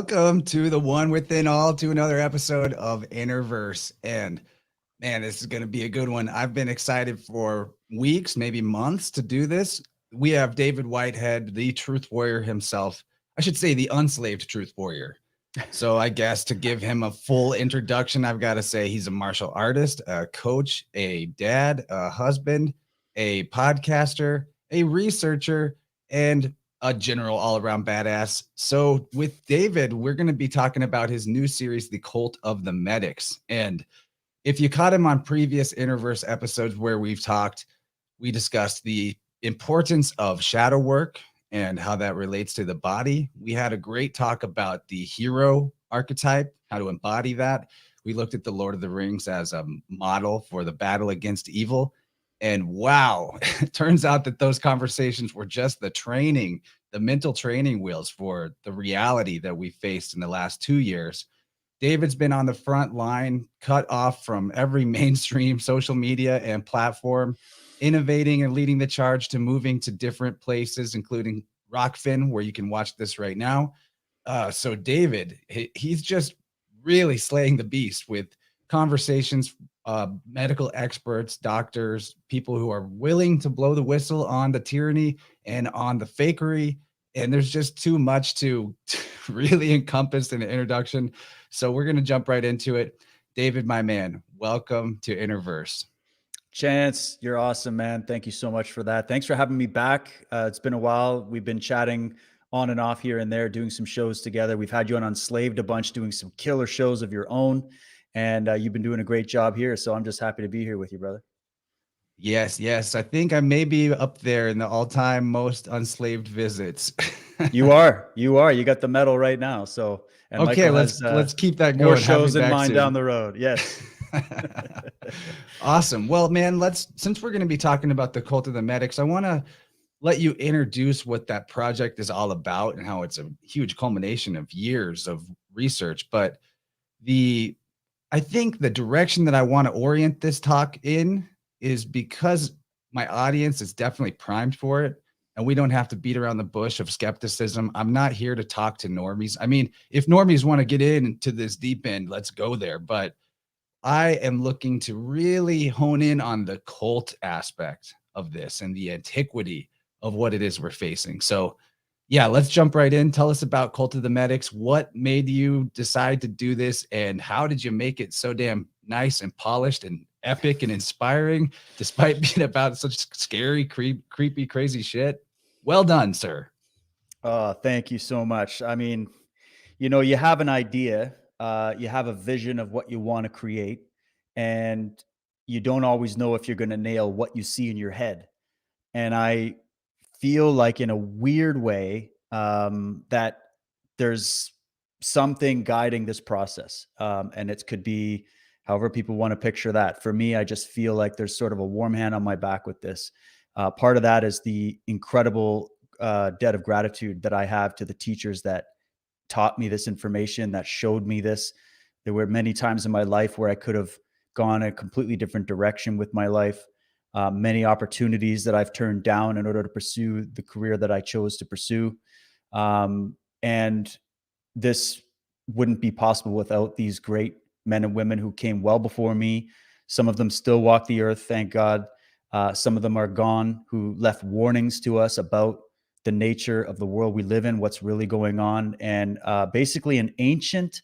Welcome to the one within all to another episode of InnerVerse. And man, this is going to be a good one. I've been excited for weeks, maybe months to do this. We have David Whitehead, the truth warrior himself. I should say the unslaved truth warrior. So I guess to give him a full introduction, I've got to say he's a martial artist, a coach, a dad, a husband, a podcaster, a researcher, and a general all-around badass. So with David, we're going to be talking about his new series, The Cult of the Medics. And if you caught him on previous InnerVerse episodes where we've talked, we discussed the importance of shadow work and how that relates to the body. We had a great talk about the hero archetype, how to embody that. We looked at the Lord of the Rings as a model for the battle against evil. And wow, it turns out that those conversations were just the training, the mental training wheels for the reality that we faced in the last 2 years. David's been on the front line, cut off from every mainstream social media and platform, innovating and leading the charge to moving to different places, including Rockfin, where you can watch this right now. So David, he's just really slaying the beast with conversations, medical experts, doctors, people who are willing to blow the whistle on the tyranny and on the fakery. And there's just too much to really encompass in an introduction. So we're going to jump right into it. David, my man, welcome to InnerVerse. Chance, you're awesome, man. Thank you so much for that. Thanks for having me back. It's been a while. We've been chatting on and off here and there, doing some shows together. We've had you on Unslaved a bunch, doing some killer shows of your own. And you've been doing a great job here. So I'm just happy to be here with you, brother. Yes. I think I may be up there in the all-time most unslaved visits. You are. You got the medal right now. So, and okay, Michael let's keep that going. More shows in mind down the road. Yes. Awesome. Well, man, since we're going to be talking about the Cult of the Medics, I want to let you introduce what that project is all about and how it's a huge culmination of years of research. But I think the direction that I want to orient this talk in is because my audience is definitely primed for it, and we don't have to beat around the bush of skepticism. I'm not here to talk to normies. I mean, if normies want to get into this deep end, let's go there. But I am looking to really hone in on the cult aspect of this and the antiquity of what it is we're facing. So yeah, let's jump right in. Tell us about Cult of the Medics. What made you decide to do this, and how did you make it so damn nice and polished and epic and inspiring, despite being about such scary, creepy, crazy shit? Well done, sir. Thank you so much. I mean, you have an idea, you have a vision of what you want to create, and you don't always know if you're going to nail what you see in your head. And I feel like, in a weird way, that there's something guiding this process. And it could be however people want to picture that. For me, I just feel like there's sort of a warm hand on my back with this. Part of that is the incredible debt of gratitude that I have to the teachers that taught me this information, that showed me this. There were many times in my life where I could have gone a completely different direction with my life. Many opportunities that I've turned down in order to pursue the career that I chose to pursue. And this wouldn't be possible without these great men and women who came well before me. Some of them still walk the earth, thank God. Some of them are gone, who left warnings to us about the nature of the world we live in, what's really going on, and basically an ancient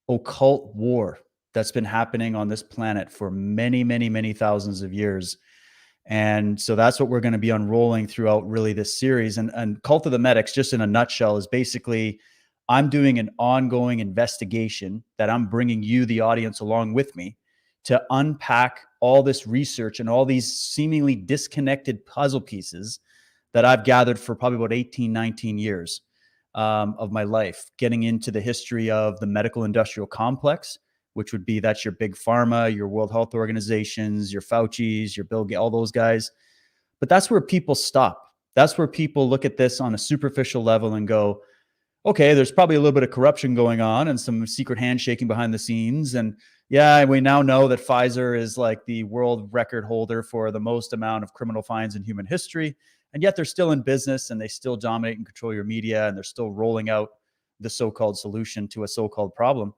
occult war that's been happening on this planet for many, many, many thousands of years. And so that's what we're going to be unrolling throughout really this series. And Cult of the Medics, just in a nutshell, is basically, I'm doing an ongoing investigation that I'm bringing you, the audience, along with me to unpack all this research and all these seemingly disconnected puzzle pieces that I've gathered for probably about 18, 19 years of my life, getting into the history of the medical industrial complex, which would be, that's your big pharma, your World Health Organizations, your Fauci's, your Bill Gates, all those guys. But that's where people stop. That's where people look at this on a superficial level and go, okay, there's probably a little bit of corruption going on and some secret handshaking behind the scenes. And yeah, we now know that Pfizer is like the world record holder for the most amount of criminal fines in human history. And yet they're still in business, and they still dominate and control your media, and they're still rolling out the so-called solution to a so-called problem.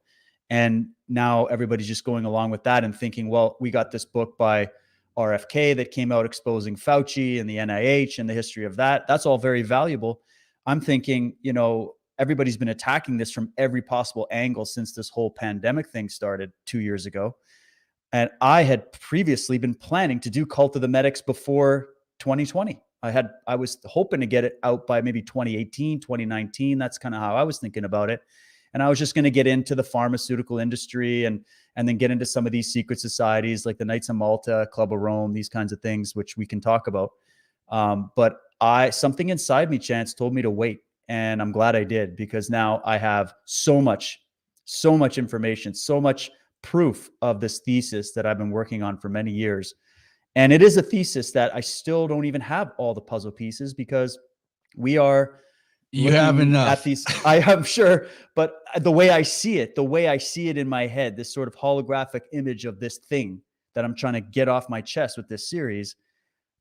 And now everybody's just going along with that and thinking, well, we got this book by RFK that came out exposing Fauci and the NIH and the history of that. That's all very valuable. I'm thinking, you know, everybody's been attacking this from every possible angle since this whole pandemic thing started 2 years ago. And I had previously been planning to do Cult of the Medics before 2020. I was hoping to get it out by maybe 2018, 2019. That's kind of how I was thinking about it. And I was just going to get into the pharmaceutical industry and then get into some of these secret societies like the Knights of Malta, Club of Rome, these kinds of things, which we can talk about. But something inside me, Chance, told me to wait. And I'm glad I did, because now I have so much information, so much proof of this thesis that I've been working on for many years. And it is a thesis that I still don't even have all the puzzle pieces, because we are you have enough at these, I am sure, but the way I see it in my head, this sort of holographic image of this thing that I'm trying to get off my chest with this series.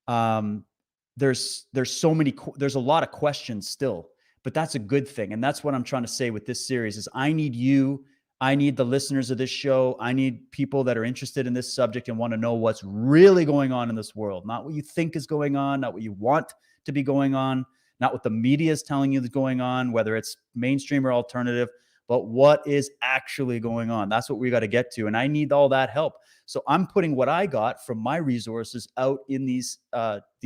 There's a lot of questions still, but that's a good thing. And that's what I'm trying to say with this series is I need you. I need the listeners of this show. I need people that are interested in this subject and want to know what's really going on in this world. Not what you think is going on, not what you want to be going on, not what the media is telling you is going on, whether it's mainstream or alternative, but what is actually going on. That's what we got to get to. And I need all that help. So I'm putting what I got from my resources out in these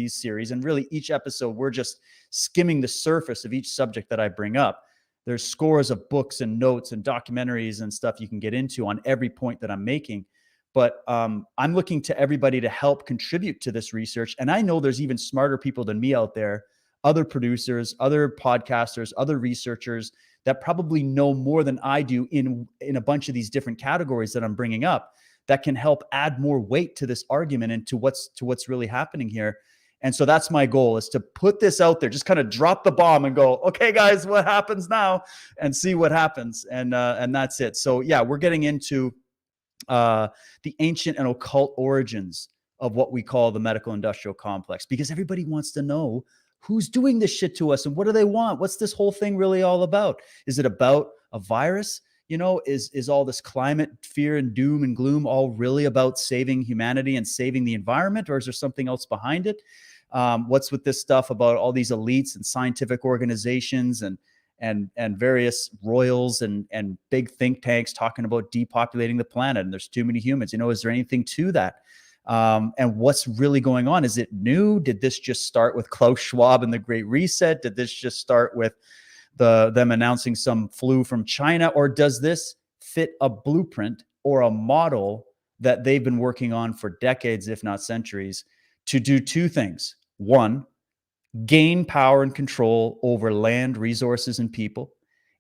series. And really each episode, we're just skimming the surface of each subject that I bring up. There's scores of books and notes and documentaries and stuff you can get into on every point that I'm making. But I'm looking to everybody to help contribute to this research. And I know there's even smarter people than me out there, other producers, other podcasters, other researchers that probably know more than I do in a bunch of these different categories that I'm bringing up that can help add more weight to this argument and to what's really happening here. And so that's my goal, is to put this out there, just kind of drop the bomb and go, okay, guys, what happens now, and see what happens. And that's it. So yeah, we're getting into the ancient and occult origins of what we call the medical industrial complex, because everybody wants to know who's doing this shit to us and what do they want? What's this whole thing really all about? Is it about a virus? You know, is all this climate fear and doom and gloom all really about saving humanity and saving the environment, or is there something else behind it? What's with this stuff about all these elites and scientific organizations and various royals and big think tanks talking about depopulating the planet and there's too many humans? You know, is there anything to that? And what's really going on? Is it new? Did this just start with Klaus Schwab and the Great Reset? Did this just start with them announcing some flu from China? Or does this fit a blueprint or a model that they've been working on for decades, if not centuries, to do two things? One, gain power and control over land, resources, and people.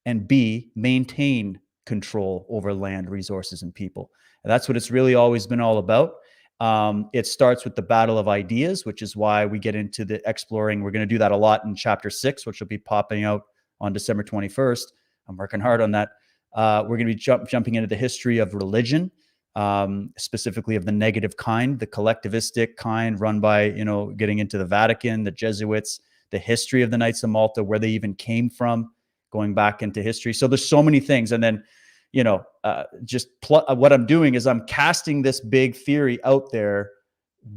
And B, maintain control over land, resources, and people. And that's what it's really always been all about. It starts with the battle of ideas, which is why we get into the exploring. We're going to do that a lot in chapter 6, which will be popping out on December 21st. I'm working hard on that. We're going to be jumping into the history of religion, specifically of the negative kind, the collectivistic kind run by, you know, getting into the Vatican, the Jesuits, the history of the Knights of Malta, where they even came from, going back into history. So there's so many things. And then, you know, what I'm doing is I'm casting this big theory out there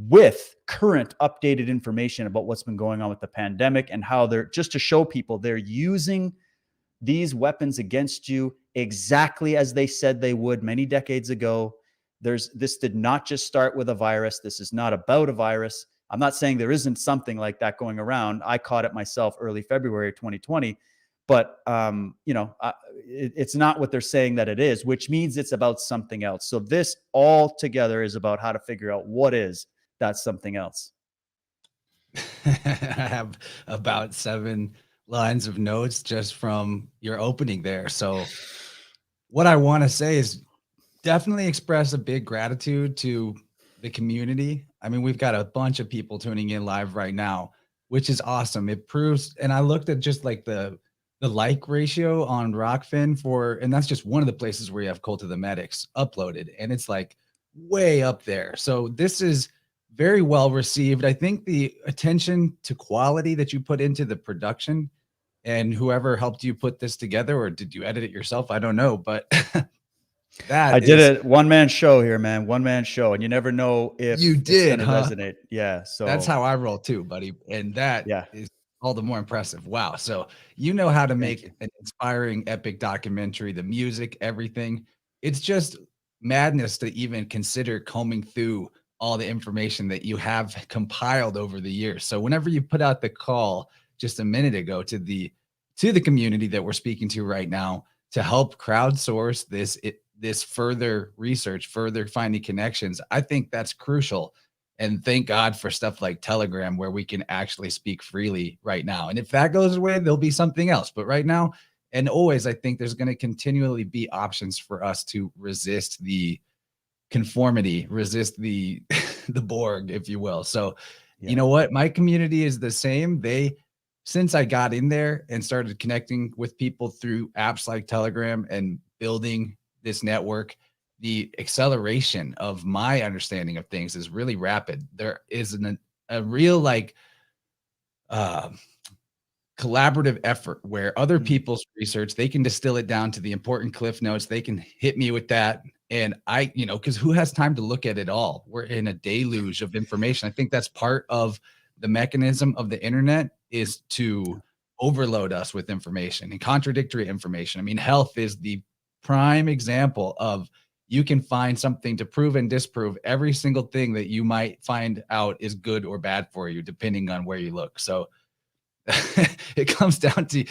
with current updated information about what's been going on with the pandemic and how they're, just to show people, they're using these weapons against you exactly as they said they would many decades ago. This did not just start with a virus. This is not about a virus. I'm not saying there isn't something like that going around. I caught it myself early February 2020, but you know, it's not what they're saying that it is, which means it's about something else. So this all together is about how to figure out what is that something else. I have about 7 lines of notes just from your opening there. So what I want to say is definitely express a big gratitude to the community. I mean, we've got a bunch of people tuning in live right now, which is awesome. It proves, and I looked at just like the like ratio on Rockfin and that's just one of the places where you have Cult of the Medics uploaded, and it's like way up there. So this is very well received. I think the attention to quality that you put into the production and whoever helped you put this together, or did you edit it yourself? I don't know, but I that did is, a one-man show here, man. One-man show, and you never know you if it's did, gonna huh? resonate. Yeah, That's so how I roll too, buddy. And that yeah, is all the more impressive. Wow. So you know how to thank make you. an inspiring, epic documentary, the music, everything. It's just madness to even consider combing through all the information that you have compiled over the years. So whenever you put out the call just a minute ago to the community that we're speaking to right now to help crowdsource this further research, further finding connections, I think that's crucial. And thank God for stuff like Telegram where we can actually speak freely right now. And if that goes away, there'll be something else. But right now, and always, I think there's going to continually be options for us to resist the conformity, resist the the Borg, if you will. So, you Yeah. know what? My community is the same. Since I got in there and started connecting with people through apps like Telegram and building this network, the acceleration of my understanding of things is really rapid. There is a real like uh, collaborative effort where other Mm. people's research, they can distill it down to the important cliff notes. They can hit me with that. And I, because who has time to look at it all? We're in a deluge of information. I think that's part of the mechanism of the internet is to overload us with information and contradictory information. I mean, health is the prime example of you can find something to prove and disprove every single thing that you might find out is good or bad for you, depending on where you look. So it comes down to,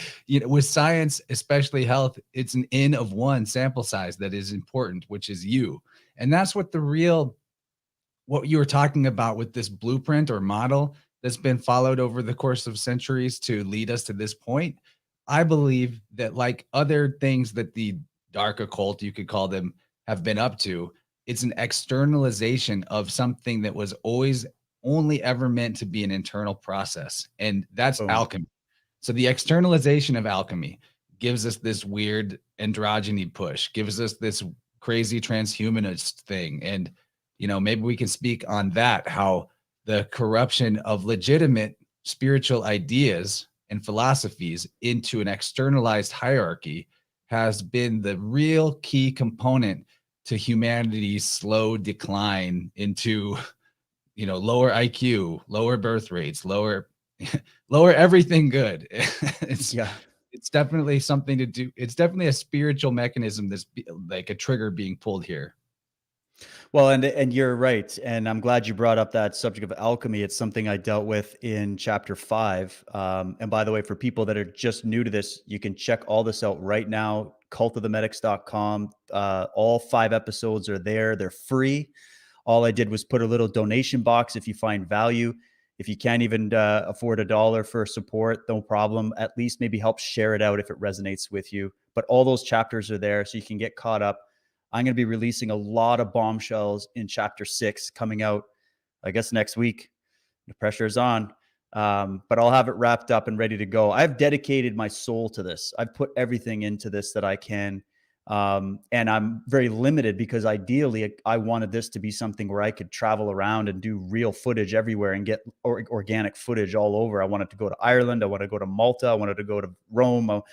with science, especially health, it's an N of one sample size that is important, which is you. And that's what you were talking about with this blueprint or model that's been followed over the course of centuries to lead us to this point. I believe that, like other things that the dark occult, you could call them, have been up to, it's an externalization of something that was always only ever meant to be an internal process. And that's Boom. alchemy. So the externalization of alchemy gives us this weird androgyny push, gives us this crazy transhumanist thing. And, maybe we can speak on that, how the corruption of legitimate spiritual ideas and philosophies into an externalized hierarchy has been the real key component to humanity's slow decline into, lower IQ, lower birth rates, lower lower everything good. it's Yeah. it's definitely something to do. It's definitely a spiritual mechanism that's like a trigger being pulled here. Well, and you're right, and I'm glad you brought up that subject of alchemy. It's something I dealt with in chapter 5. And by the way, for people that are just new to this, you can check all this out right now. Cultofthemedics.com. All 5 episodes are there. They're free. All I did was put a little donation box if you find value. If you can't even afford $1 for support, no problem. At least maybe help share it out if it resonates with you. But all those chapters are there so you can get caught up. I'm going to be releasing a lot of bombshells in chapter 6 coming out, I guess, next week. The pressure is on. But I'll have it wrapped up and ready to go. I've dedicated my soul to this. I've put everything into this that I can. And I'm very limited because ideally I wanted this to be something where I could travel around and do real footage everywhere and get organic footage all over. I wanted to go to Ireland. I want to go to Malta. I wanted to go to Rome.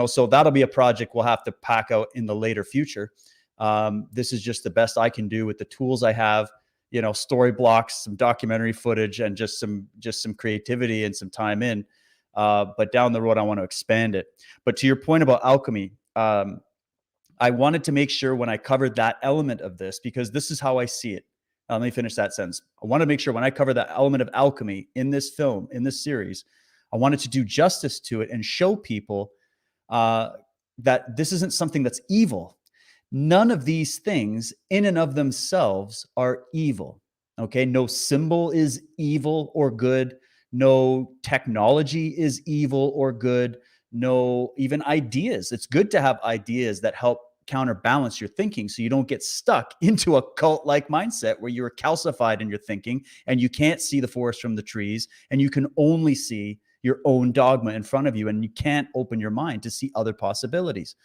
So that'll be a project we'll have to pack out in the later future. This is just the best I can do with the tools I have, story blocks, some documentary footage, and just some creativity and some time in. But down the road, I want to expand it. But to your point about alchemy, I wanted to make sure when I covered that element of this, because this is how I see it. Let me finish that sentence. I want to make sure when I cover that element of alchemy in this film, in this series, I wanted to do justice to it and show people that this isn't something that's evil. None of these things in and of themselves are evil. Okay. No symbol is evil or good. No technology is evil or good. No, even ideas. It's good to have ideas that help counterbalance your thinking so you don't get stuck into a cult like mindset where you're calcified in your thinking and you can't see the forest from the trees and you can only see your own dogma in front of you and you can't open your mind to see other possibilities.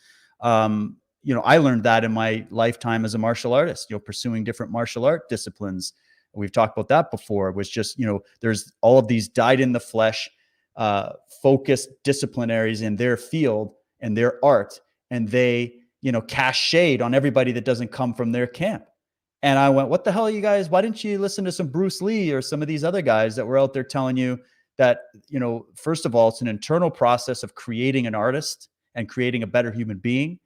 I learned that in my lifetime as a martial artist, pursuing different martial art disciplines. We've talked about that before. It was just, there's all of these dyed in the flesh focused disciplinaries in their field and their art, and they, cast shade on everybody that doesn't come from their camp. And I went, what the hell, you guys? Why didn't you listen to some Bruce Lee or some of these other guys that were out there telling you that, first of all, it's an internal process of creating an artist and creating a better human being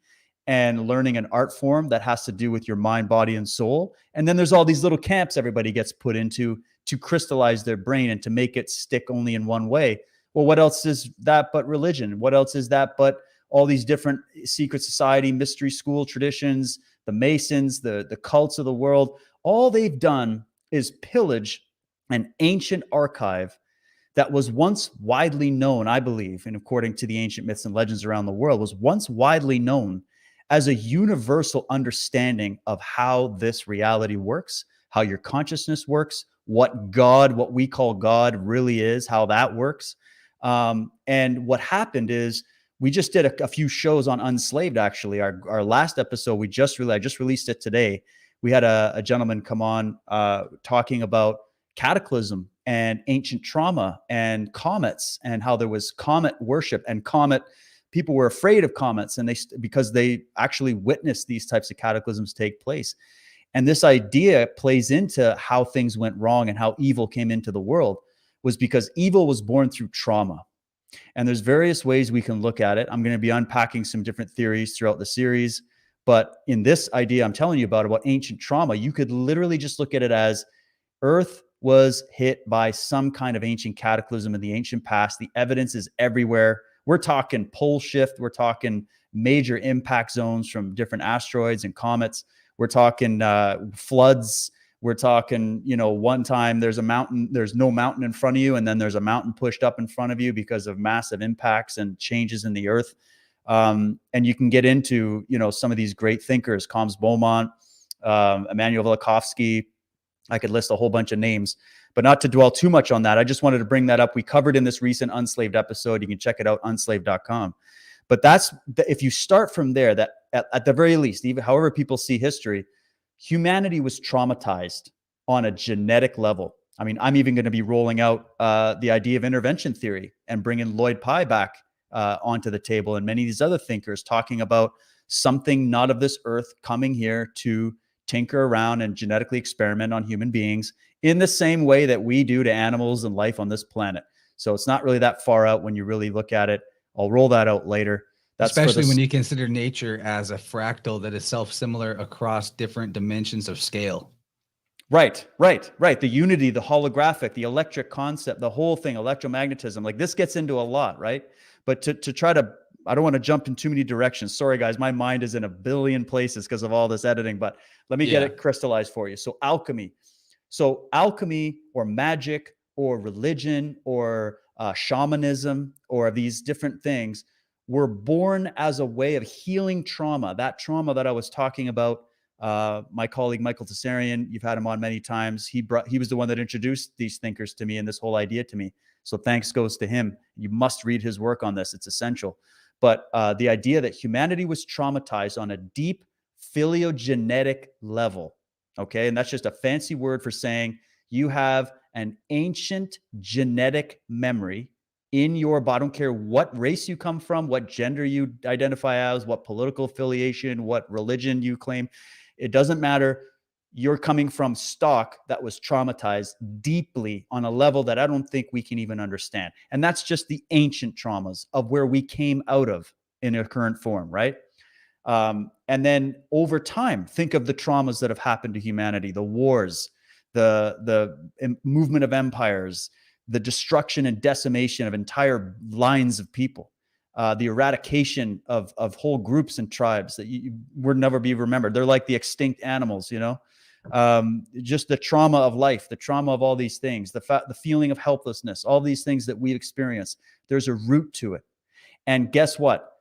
and learning an art form that has to do with your mind, body, and soul. And then there's all these little camps everybody gets put into to crystallize their brain and to make it stick only in one way. Well, what else is that but religion? What else is that but all these different secret society, mystery school traditions, the Masons, the cults of the world? All they've done is pillage an ancient archive that was once widely known, I believe, and according to the ancient myths and legends around the world, was once widely known as a universal understanding of how this reality works, how your consciousness works, what we call God really is, how that works. And what happened is we just did a few shows on Unslaved, actually. Our last episode, I just released it today. We had a gentleman come on talking about cataclysm and ancient trauma and comets, and how there was comet worship and people were afraid of comets, and because they actually witnessed these types of cataclysms take place. And this idea plays into how things went wrong and how evil came into the world, was because evil was born through trauma. And there's various ways we can look at it. I'm going to be unpacking some different theories throughout the series. But in this idea I'm telling you about ancient trauma, you could literally just look at it as Earth was hit by some kind of ancient cataclysm in the ancient past. The evidence is everywhere. We're talking pole shift. We're talking major impact zones from different asteroids and comets. We're talking floods. We're talking, one time there's no mountain in front of you, and then there's a mountain pushed up in front of you because of massive impacts and changes in the earth. And you can get into, some of these great thinkers, Combs Beaumont, Immanuel Velikovsky. I could list a whole bunch of names, but not to dwell too much on that. I just wanted to bring that up. We covered in this recent Unslaved episode. You can check it out, unslaved.com. But if you start from there, that at the very least, even however people see history, humanity was traumatized on a genetic level. I mean, I'm even going to be rolling out the idea of intervention theory and bringing Lloyd Pye back onto the table, and many of these other thinkers talking about something not of this earth coming here to tinker around and genetically experiment on human beings in the same way that we do to animals and life on this planet. So it's not really that far out when you really look at it. I'll roll that out later. Especially when you consider nature as a fractal that is self-similar across different dimensions of scale. Right. The unity, the holographic, the electric concept, the whole thing, electromagnetism, like this gets into a lot, right? But to try to, I don't want to jump in too many directions. Sorry, guys, my mind is in a billion places because of all this editing, but let me get it crystallized for you. So alchemy or magic or religion or shamanism or these different things were born as a way of healing trauma. That trauma that I was talking about, my colleague Michael Tsarion, you've had him on many times. He was the one that introduced these thinkers to me and this whole idea to me. So thanks goes to him. You must read his work on this. It's essential. But the idea that humanity was traumatized on a deep phylogenetic level, okay? And that's just a fancy word for saying you have an ancient genetic memory in your body. I don't care what race you come from, what gender you identify as, what political affiliation, what religion you claim. It doesn't matter. You're coming from stock that was traumatized deeply on a level that I don't think we can even understand. And that's just the ancient traumas of where we came out of in a current form, right? And then over time, think of the traumas that have happened to humanity, the wars, the movement of empires, the destruction and decimation of entire lines of people, the eradication of whole groups and tribes that would never be remembered. They're like the extinct animals, just the trauma of life, the trauma of all these things, the feeling of helplessness, all these things that we've experienced. There's a root to it. And guess what?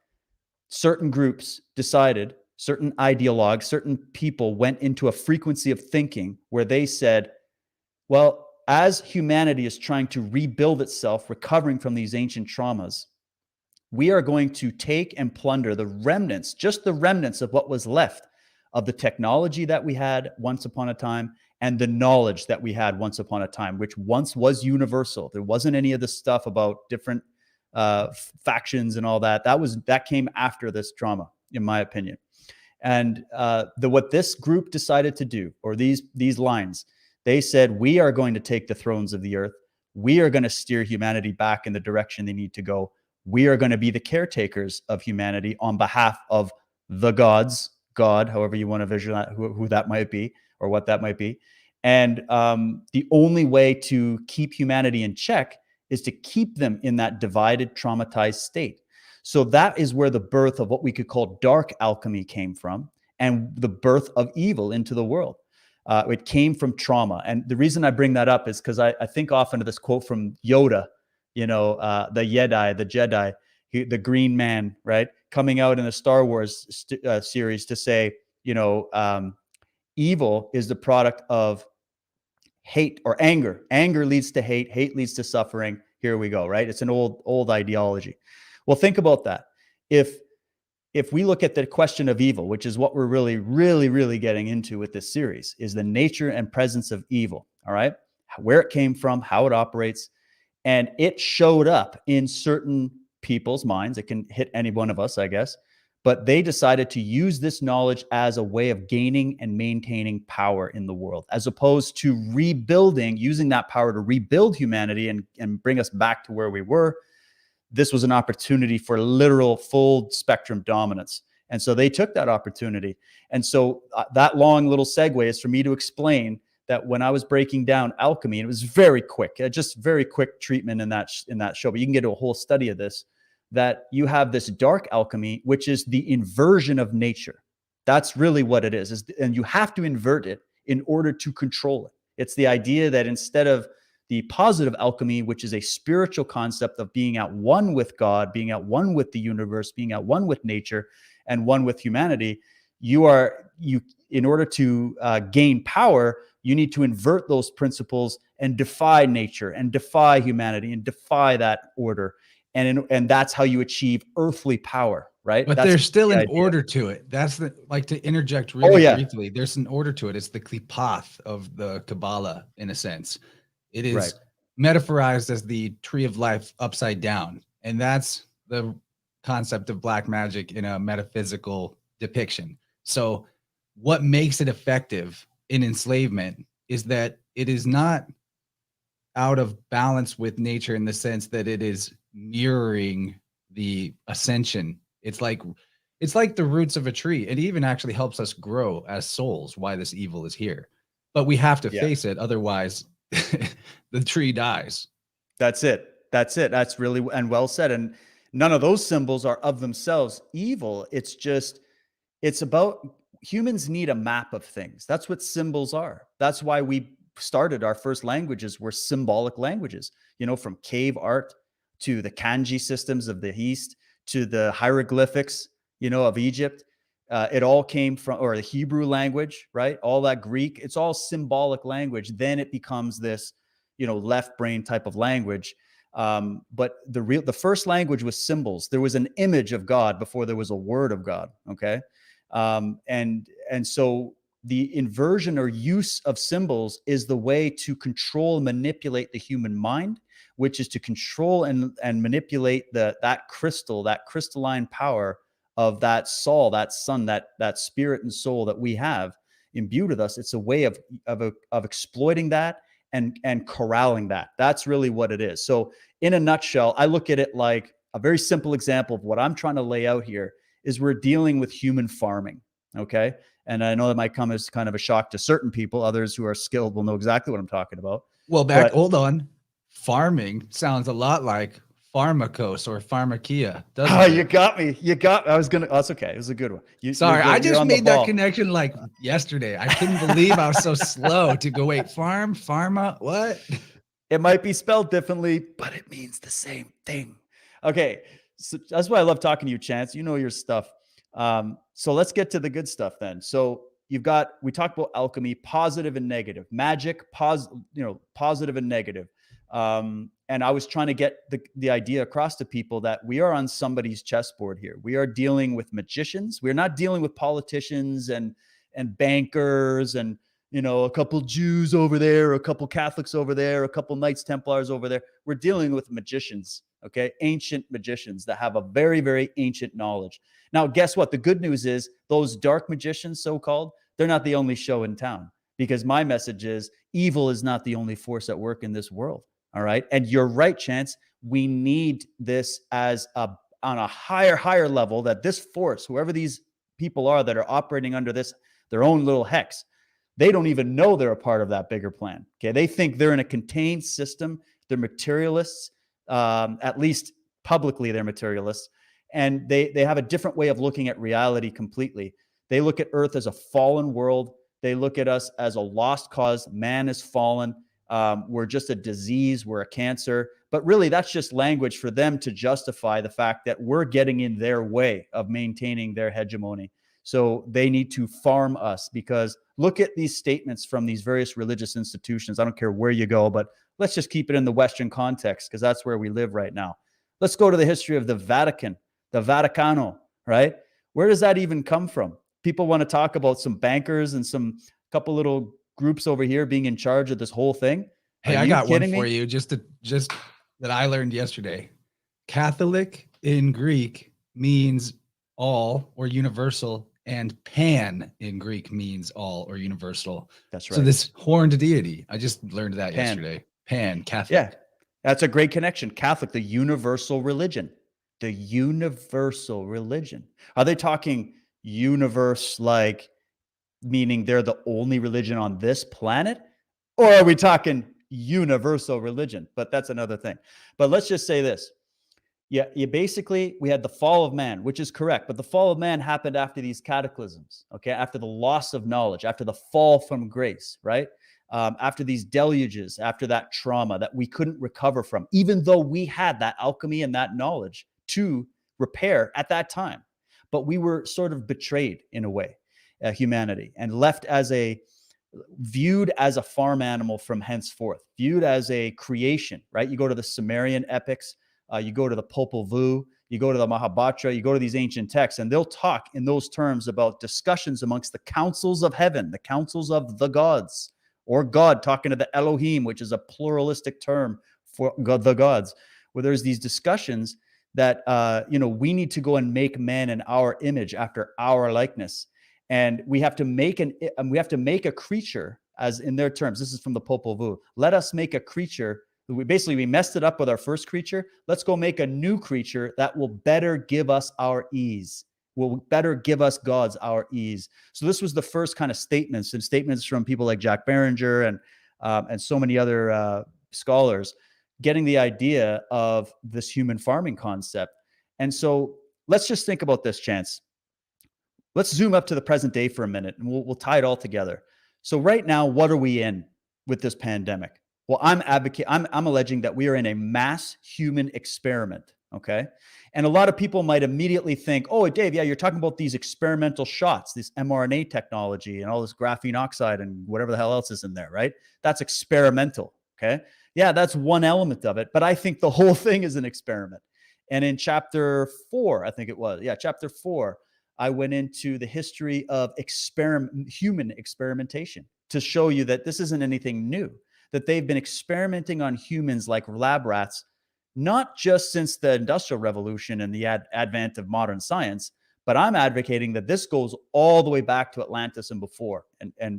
Certain groups decided, certain ideologues, certain people went into a frequency of thinking where they said, well, as humanity is trying to rebuild itself, recovering from these ancient traumas, we are going to take and plunder the remnants, just the remnants of what was left of the technology that we had once upon a time and the knowledge that we had once upon a time, which once was universal. There wasn't any of this stuff about different factions and all that. That came after this drama, in my opinion. And what this group decided to do, or these lines, they said, we are going to take the thrones of the earth. We are going to steer humanity back in the direction they need to go. We are going to be the caretakers of humanity on behalf of the gods, God, however you want to visualize who that might be or what that might be. And the only way to keep humanity in check is to keep them in that divided, traumatized state. So that is where the birth of what we could call dark alchemy came from, and the birth of evil into the world. It came from trauma. And the reason I bring that up is because I think often of this quote from Yoda, the Jedi, the green man, right? Coming out in the Star Wars series to say, evil is the product of hate or anger. Anger leads to hate. Hate leads to suffering. Here we go, right? It's an old ideology. Well, think about that. If we look at the question of evil, which is what we're really, really, really getting into with this series, is the nature and presence of evil, all right? Where it came from, how it operates, and it showed up in certain people's minds. It can hit any one of us, I guess, but they decided to use this knowledge as a way of gaining and maintaining power in the world, as opposed to using that power to rebuild humanity and bring us back to where we were. This was an opportunity for literal full spectrum dominance. And so they took that opportunity. And so that long little segue is for me to explain that when I was breaking down alchemy, and it was very quick, just very quick treatment in that show, but you can get to a whole study of this, that you have this dark alchemy, which is the inversion of nature. That's really what it is. And you have to invert it in order to control it. It's the idea that instead of the positive alchemy, which is a spiritual concept of being at one with God, being at one with the universe, being at one with nature, and one with humanity, in order to gain power, you need to invert those principles and defy nature and defy humanity and defy that order. And that's how you achieve earthly power, right? But that's there's still an idea. order to it. That's to interject really briefly. There's an order to it. It's the klipath of the Kabbalah, in a sense. It is metaphorized as the tree of life upside down. And that's the concept of black magic in a metaphysical depiction. So what makes it effective in enslavement is that it is not out of balance with nature in the sense that it is mirroring the ascension. It's like the roots of a tree. It even actually helps us grow as souls, why this evil is here. But we have to face it. Otherwise, the tree dies. That's it. That's really, and well said. And none of those symbols are of themselves evil. It's about humans need a map of things. That's what symbols are. That's why we started our first languages were symbolic languages, from cave art to the kanji systems of the East to the hieroglyphics, of Egypt. It all came from, or the Hebrew language, right? All that Greek, it's all symbolic language. Then it becomes this, left brain type of language. But the first language was symbols. There was an image of God before there was a word of God. Okay. And so the inversion or use of symbols is the way to control and manipulate the human mind, which is to control and manipulate that crystalline power of that soul, that sun, that spirit and soul that we have imbued with us. It's a way of exploiting that and corralling that. That's really what it is. So in a nutshell, I look at it like a very simple example of what I'm trying to lay out here is we're dealing with human farming. Okay. And I know that might come as kind of a shock to certain people. Others who are skilled will know exactly what I'm talking about. Well, hold on. Farming sounds a lot like pharmacos or pharmakia, doesn't it? You got me. That's okay. It was a good one. Sorry, I just made that connection like yesterday. I couldn't believe I was so slow to go, wait, pharma, what? It might be spelled differently, but it means the same thing. Okay. So that's why I love talking to you, Chance. You know your stuff. So let's get to the good stuff then. So we talked about alchemy, positive and negative, magic, positive and negative. And I was trying to get the idea across to people that we are on somebody's chessboard here. We are dealing with magicians. We're not dealing with politicians and bankers and a couple Jews over there, a couple Catholics over there, a couple Knights Templars over there. We're dealing with magicians, okay? Ancient magicians that have a very, very ancient knowledge. Now, guess what? The good news is those dark magicians, so-called, they're not the only show in town, because my message is evil is not the only force at work in this world, all right? And you're right, Chance. We need this as on a higher level, that this force, whoever these people are that are operating under this, their own little hex, they don't even know they're a part of that bigger plan. Okay. They think they're in a contained system. They're materialists. At least publicly, they're materialists. And they have a different way of looking at reality completely. They look at Earth as a fallen world. They look at us as a lost cause. Man is fallen. We're just a disease. We're a cancer. But really, that's just language for them to justify the fact that we're getting in their way of maintaining their hegemony. So they need to farm us, because look at these statements from these various religious institutions. I don't care where you go, but let's just keep it in the Western context, because that's where we live right now. Let's go to the history of the Vatican, the Vaticano, right? Where does that even come from? People want to talk about some bankers and some couple little groups over here being in charge of this whole thing. Hey, I got one for you, just that I learned yesterday. Catholic in Greek means all or universal, and pan in Greek means all or universal. That's right. So this horned deity, I just learned that yesterday. Pan, Catholic. Yeah, that's a great connection. Catholic, the universal religion. The universal religion. Are they talking universe like meaning they're the only religion on this planet? Or are we talking universal religion? But that's another thing. But let's just say this. Yeah, basically, we had the fall of man, which is correct. But the fall of man happened after these cataclysms, okay? After the loss of knowledge, after the fall from grace, right? After these deluges, after that trauma that we couldn't recover from, even though we had that alchemy and that knowledge to repair at that time. But we were sort of betrayed in a way, humanity, and left viewed as a farm animal from henceforth, viewed as a creation, right? You go to the Sumerian epics, you go to the Popol Vuh, you go to the Mahabharata, you go to these ancient texts, and they'll talk in those terms about discussions amongst the councils of heaven, the councils of the gods, or God talking to the Elohim, which is a pluralistic term for God, the gods, where there's these discussions that, we need to go and make man in our image after our likeness. And we have to make a creature, as in their terms. This is from the Popol Vuh. Let us make a creature. We messed it up with our first creature. Let's go make a new creature that will better give us our ease. Will better give us gods our ease. So this was the first kind of statements from people like Jack Barringer and so many other scholars, getting the idea of this human farming concept. And so let's just think about this, Chance. Let's zoom up to the present day for a minute, and we'll tie it all together. So right now, what are we in with this pandemic? Well, I'm alleging that we are in a mass human experiment, okay? And a lot of people might immediately think, oh, Dave, yeah, you're talking about these experimental shots, this mRNA technology and all this graphene oxide and whatever the hell else is in there, right? That's experimental, okay? Yeah, that's one element of it, but I think the whole thing is an experiment. And in chapter 4, I think it was, chapter 4, I went into the history of human experimentation to show you that this isn't anything new, that they've been experimenting on humans like lab rats, not just since the Industrial Revolution and the advent of modern science, but I'm advocating that this goes all the way back to Atlantis and before,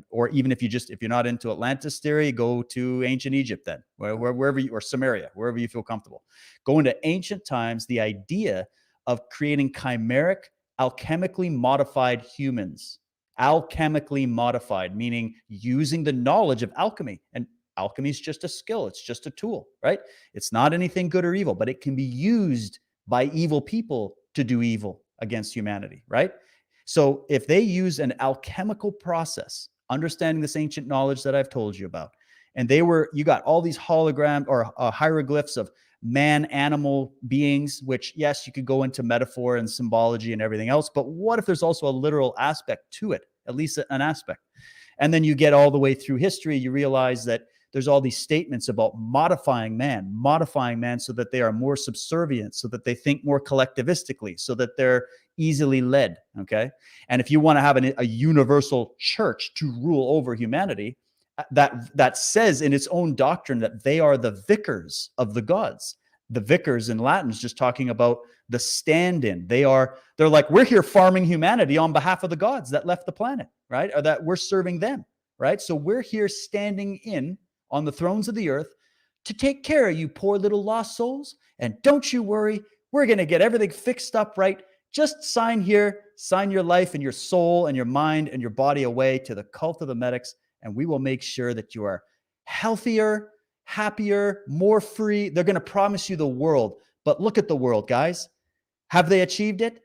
or even if you're not into Atlantis theory, go to ancient Egypt then, wherever you, or Samaria, wherever you feel comfortable. Go into ancient times, the idea of creating chimeric, alchemically modified humans. Alchemically modified, meaning using the knowledge of alchemy. And alchemy is just a skill. It's just a tool, right? It's not anything good or evil, but it can be used by evil people to do evil against humanity, right? So if they use an alchemical process, understanding this ancient knowledge that I've told you about, and you got all these hologram or hieroglyphs of man-animal beings, which, yes, you could go into metaphor and symbology and everything else, but what if there's also a literal aspect to it, at least an aspect? And then you get all the way through history, you realize that there's all these statements about modifying man so that they are more subservient, so that they think more collectivistically, so that they're easily led. Okay. And if you want to have a universal church to rule over humanity, that says in its own doctrine that they are the vicars of the gods. The vicars in Latin is just talking about the stand-in. They're like, we're here farming humanity on behalf of the gods that left the planet, right? Or that we're serving them, right? So we're here standing in on the thrones of the earth to take care of you poor little lost souls. And don't you worry, we're going to get everything fixed up right. Just sign here, sign your life and your soul and your mind and your body away to the cult of the medics, and we will make sure that you are healthier, happier, more free. They're going to promise you the world. But look at the world, guys. Have they achieved it?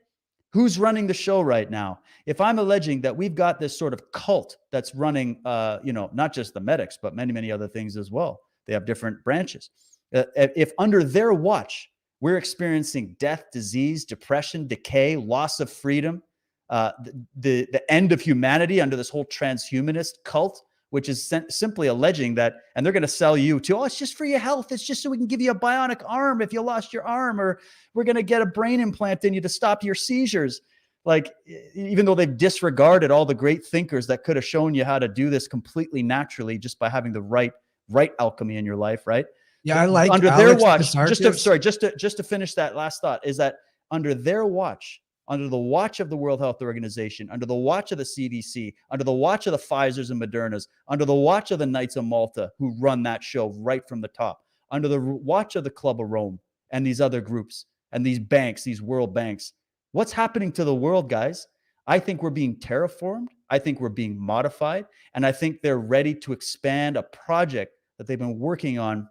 Who's running the show right now? If I'm alleging that we've got this sort of cult that's running, not just the medics, but many, many other things as well. They have different branches. If under their watch, we're experiencing death, disease, depression, decay, loss of freedom, the end of humanity under this whole transhumanist cult, which is simply alleging that, and they're going to sell you to, it's just for your health. It's just so we can give you a bionic arm if you lost your arm, or we're going to get a brain implant in you to stop your seizures. Like, even though they've disregarded all the great thinkers that could have shown you how to do this completely naturally just by having the right alchemy in your life, right? Yeah, I like under Alex their watch. Pisarkis. Just to finish that last thought, is that under their watch, under the watch of the World Health Organization, under the watch of the CDC, under the watch of the Pfizers and Modernas, under the watch of the Knights of Malta, who run that show right from the top, under the watch of the Club of Rome and these other groups and these banks, these world banks, what's happening to the world, guys? I think we're being terraformed. I think we're being modified. And I think they're ready to expand a project that they've been working on,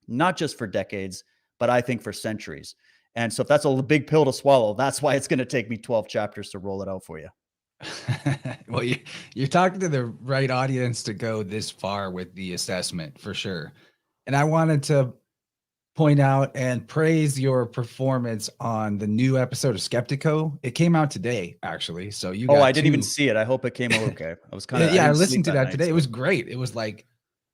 not just for decades, but I think for centuries. And so if that's a big pill to swallow, that's why it's going to take me 12 chapters to roll it out for you. Well, you're talking to the right audience to go this far with the assessment, for sure. And I wanted to point out and praise your performance on the new episode of Skeptico. It came out today, actually. So you got I didn't even see it. I hope it came out okay. I was kind of I listened to that today. It was great. It was like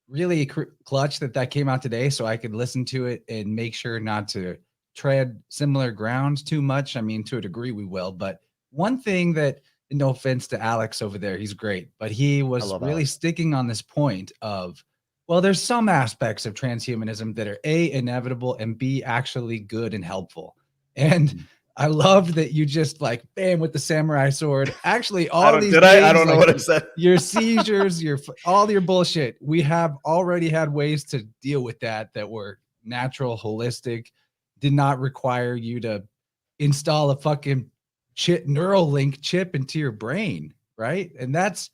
really clutch that came out today, so I could listen to it and make sure not to tread similar grounds too much. I mean, to a degree we will, but one thing that, no offense to Alex over there, he's great, but he was really Alex sticking on this point of, well, there's some aspects of transhumanism that are A, inevitable, and B, actually good and helpful. And I loved that you just like, bam, with the samurai sword. Actually, all these things, I don't know what I said. Your seizures, all your bullshit. We have already had ways to deal with that were natural, holistic, did not require you to install a fucking neural link chip into your brain, right? And that's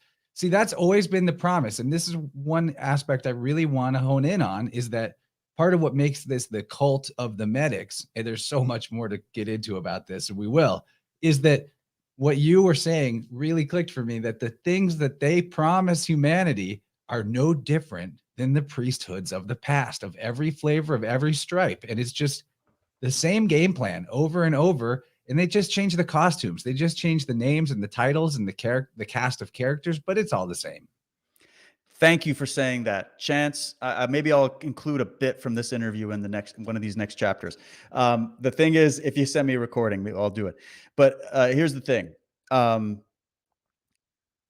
always been the promise. And this is one aspect I really want to hone in on, is that part of what makes this the cult of the medics, and there's so much more to get into about this, and we will, is that what you were saying really clicked for me, that the things that they promise humanity are no different than the priesthoods of the past, of every flavor, of every stripe. And it's just the same game plan over and over. And they just change the costumes. They just change the names and the titles and the cast of characters, but it's all the same. Thank you for saying that, Chance. Maybe I'll include a bit from this interview in the next one of these next chapters. The thing is, if you send me a recording, maybe I'll do it. But here's the thing.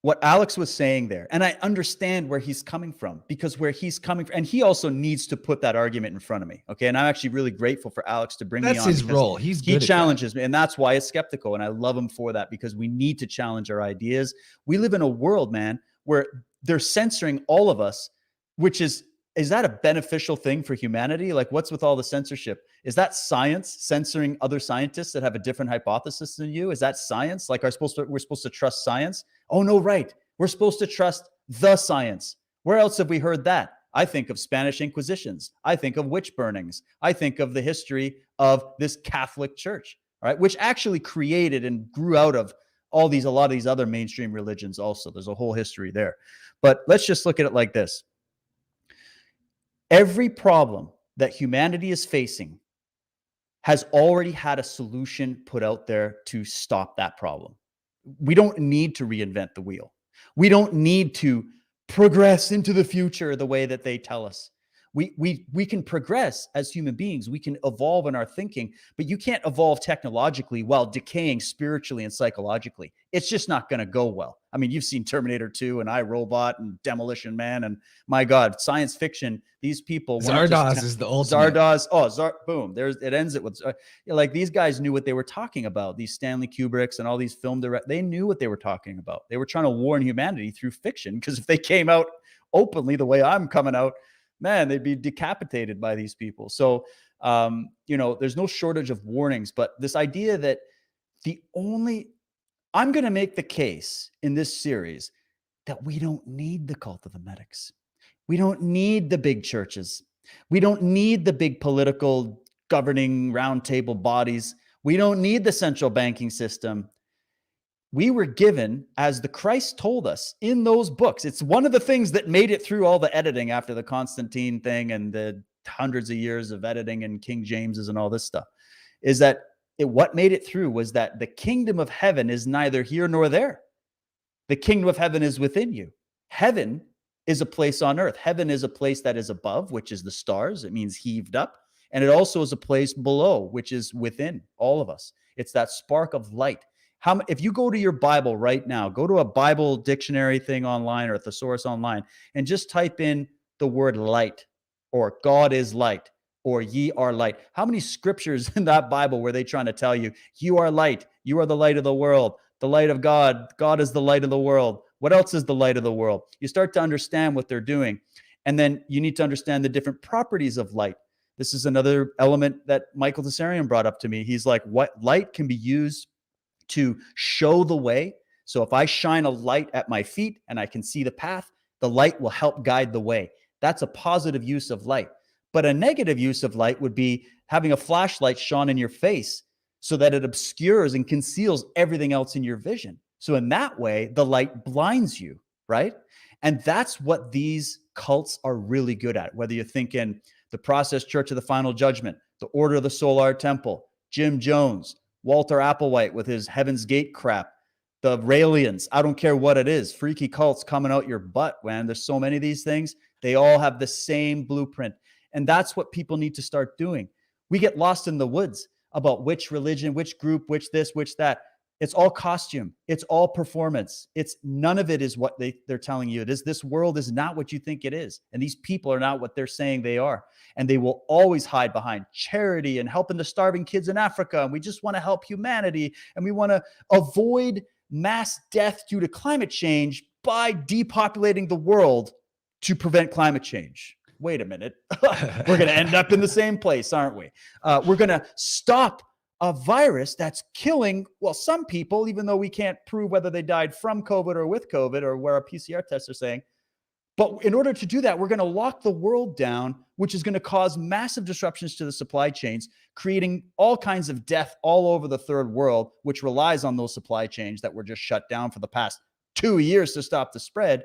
What Alex was saying there, and I understand where he's coming from, because where he's coming from, and he also needs to put that argument in front of me. Okay. And I'm actually really grateful for Alex to bring me on. That's his role. He challenges me. And that's why it's Skeptical. And I love him for that, because we need to challenge our ideas. We live in a world, man, where they're censoring all of us, which is that a beneficial thing for humanity? Like, what's with all the censorship? Is that science censoring other scientists that have a different hypothesis than you? Is that science? Like, we're supposed to trust science? Oh, no, right. We're supposed to trust the science. Where else have we heard that? I think of Spanish Inquisitions. I think of witch burnings. I think of the history of this Catholic Church, right? Which actually created and grew out of a lot of these other mainstream religions also. There's a whole history there. But let's just look at it like this. Every problem that humanity is facing has already had a solution put out there to stop that problem. We don't need to reinvent the wheel. We don't need to progress into the future the way that they tell us. We can progress as human beings. We can evolve in our thinking, but you can't evolve technologically while decaying spiritually and psychologically. It's just not going to go well. I mean, you've seen Terminator 2 and iRobot and Demolition Man, and my God, science fiction. These people Zardoz is the ultimate. Zardoz. Oh, boom. It ends it with like these guys knew what they were talking about. These Stanley Kubricks and all these film directors, they knew what they were talking about. They were trying to warn humanity through fiction, because if they came out openly the way I'm coming out, man, they'd be decapitated by these people. So, there's no shortage of warnings, but this idea that I'm going to make the case in this series that we don't need the cult of the medics. We don't need the big churches. We don't need the big political governing roundtable bodies. We don't need the central banking system. We were given, as the Christ told us in those books. It's one of the things that made it through all the editing after the Constantine thing and the hundreds of years of editing and King James's and all this stuff, is that what made it through was that the kingdom of heaven is neither here nor there. The kingdom of heaven is within you. Heaven is a place on earth. Heaven is a place that is above, which is the stars. It means heaved up. And it also is a place below, which is within all of us. It's that spark of light. If you go to your Bible right now, go to a Bible dictionary thing online or a thesaurus online, and just type in the word light, or God is light, or ye are light. How many scriptures in that Bible were they trying to tell you, you are light, you are the light of the world, the light of God, God is the light of the world. What else is the light of the world? You start to understand what they're doing. And then you need to understand the different properties of light. This is another element that Michael Tsarion brought up to me. He's like, what light can be used to show the way. So if I shine a light at my feet and I can see the path, the light will help guide the way. That's a positive use of light. But a negative use of light would be having a flashlight shone in your face so that it obscures and conceals everything else in your vision. So in that way, the light blinds you, right? And that's what these cults are really good at. Whether you're thinking the Process Church of the Final Judgment, the Order of the Solar Temple, Jim Jones, Walter Applewhite with his Heaven's Gate crap, the Raelians, I don't care what it is, freaky cults coming out your butt, man. There's so many of these things. They all have the same blueprint. And that's what people need to start doing. We get lost in the woods about which religion, which group, which this, which that. It's all costume. It's all performance. It's none of it is what they're telling you it is. This world is not what you think it is. And these people are not what they're saying they are. And they will always hide behind charity and helping the starving kids in Africa. And we just want to help humanity. And we want to avoid mass death due to climate change by depopulating the world to prevent climate change. Wait a minute. We're going to end up in the same place, aren't we? We're going to stop a virus that's killing, well, some people, even though we can't prove whether they died from COVID or with COVID or where our PCR tests are saying. But in order to do that, we're going to lock the world down, which is going to cause massive disruptions to the supply chains, creating all kinds of death all over the third world, which relies on those supply chains that were just shut down for the past 2 years to stop the spread.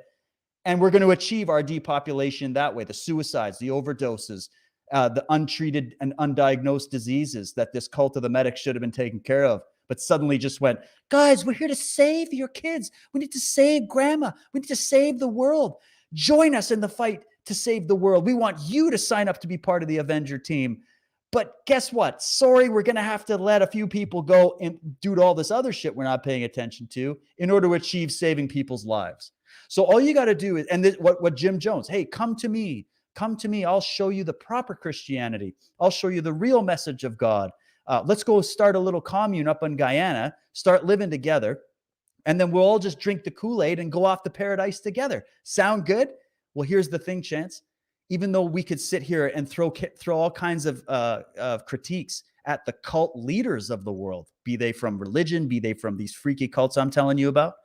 And we're going to achieve our depopulation that way, the suicides, the overdoses, the untreated and undiagnosed diseases that this cult of the medics should have been taken care of, but suddenly just went, guys, we're here to save your kids. We need to save grandma. We need to save the world. Join us in the fight to save the world. We want you to sign up to be part of the Avenger team. But guess what? Sorry, we're going to have to let a few people go and do all this other shit we're not paying attention to in order to achieve saving people's lives. So all you got to do is, and this, what Jim Jones, hey, come to me. Come to me. I'll show you the proper Christianity. I'll show you the real message of God. Let's go start a little commune up in Guyana, start living together, and then we'll all just drink the Kool-Aid and go off to paradise together. Sound good? Well, here's the thing, Chance. Even though we could sit here and throw all kinds of critiques at the cult leaders of the world, be they from religion, be they from these freaky cults I'm telling you about,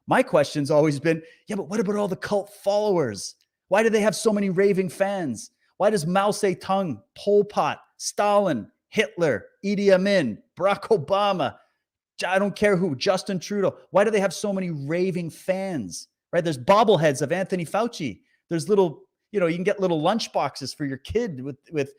my question's always been, yeah, but what about all the cult followers? Why do they have so many raving fans? Why does Mao Zedong, Pol Pot, Stalin, Hitler, Idi Amin, Barack Obama, I don't care who, Justin Trudeau, why do they have so many raving fans, right? There's bobbleheads of Anthony Fauci. There's little, you can get little lunch boxes for your kid with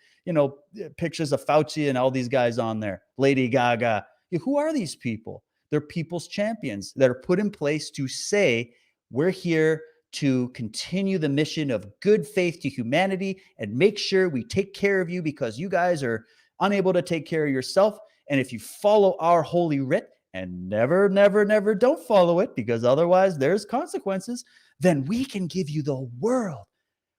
pictures of Fauci and all these guys on there. Lady Gaga. Who are these people? They're people's champions that are put in place to say, we're here to continue the mission of good faith to humanity and make sure we take care of you because you guys are unable to take care of yourself. And if you follow our holy writ and never, never, never don't follow it because otherwise there's consequences, then we can give you the world.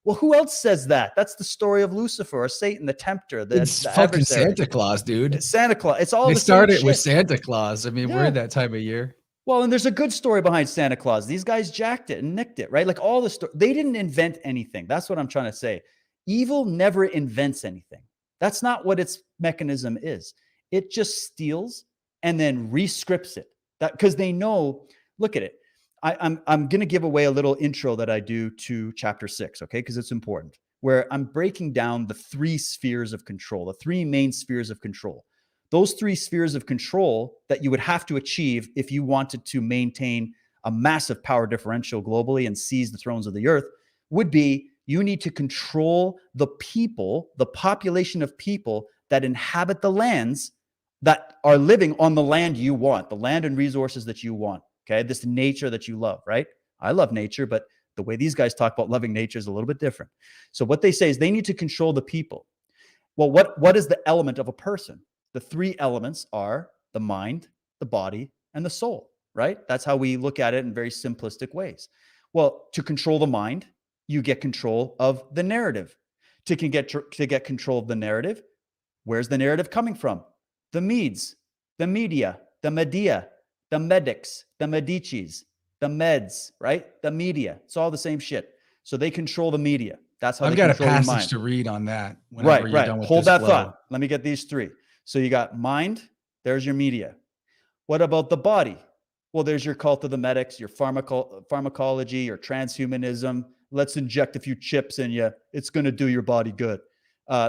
Well, who else says that? That's the story of Lucifer or Satan, the tempter, It's the fucking adversary. Santa Claus, dude. It's Santa Claus. It's all They the same started shit. with Santa Claus. I mean, we're Yeah. in that time of year. Well, and there's a good story behind Santa Claus. These guys jacked it and nicked it, right? Like all the story. They didn't invent anything. That's what I'm trying to say. Evil never invents anything. That's not what its mechanism is. It just steals and then rescripts it. That because they know, look at it. I'm going to give away a little intro that I do to chapter 6, okay? Because it's important, where I'm breaking down the 3 spheres of control, the 3 main spheres of control. Those 3 spheres of control that you would have to achieve if you wanted to maintain a massive power differential globally and seize the thrones of the earth would be you need to control the people, the population of people that inhabit the lands that are living on the land you want, the land and resources that you want, okay? This nature that you love, right? I love nature, but the way these guys talk about loving nature is a little bit different. So what they say is they need to control the people. Well, what is the element of a person? The 3 elements are the mind, the body, and the soul, right? That's how we look at it in very simplistic ways. Well, to control the mind, you get control of the narrative. To get control of the narrative, where's the narrative coming from? The Medes, the media, the Medea, the medics, the Medicis, the meds, right? The media. It's all the same shit. So they control the media. That's how I've they got a control your mind. passage to read on that. Whenever Right, you're done with Hold this that flow. thought. Let me get these 3. So you got mind, there's your media. What about the body? Well, there's your cult of the medics, your pharmacology, your transhumanism. Let's inject a few chips in you. It's going to do your body good.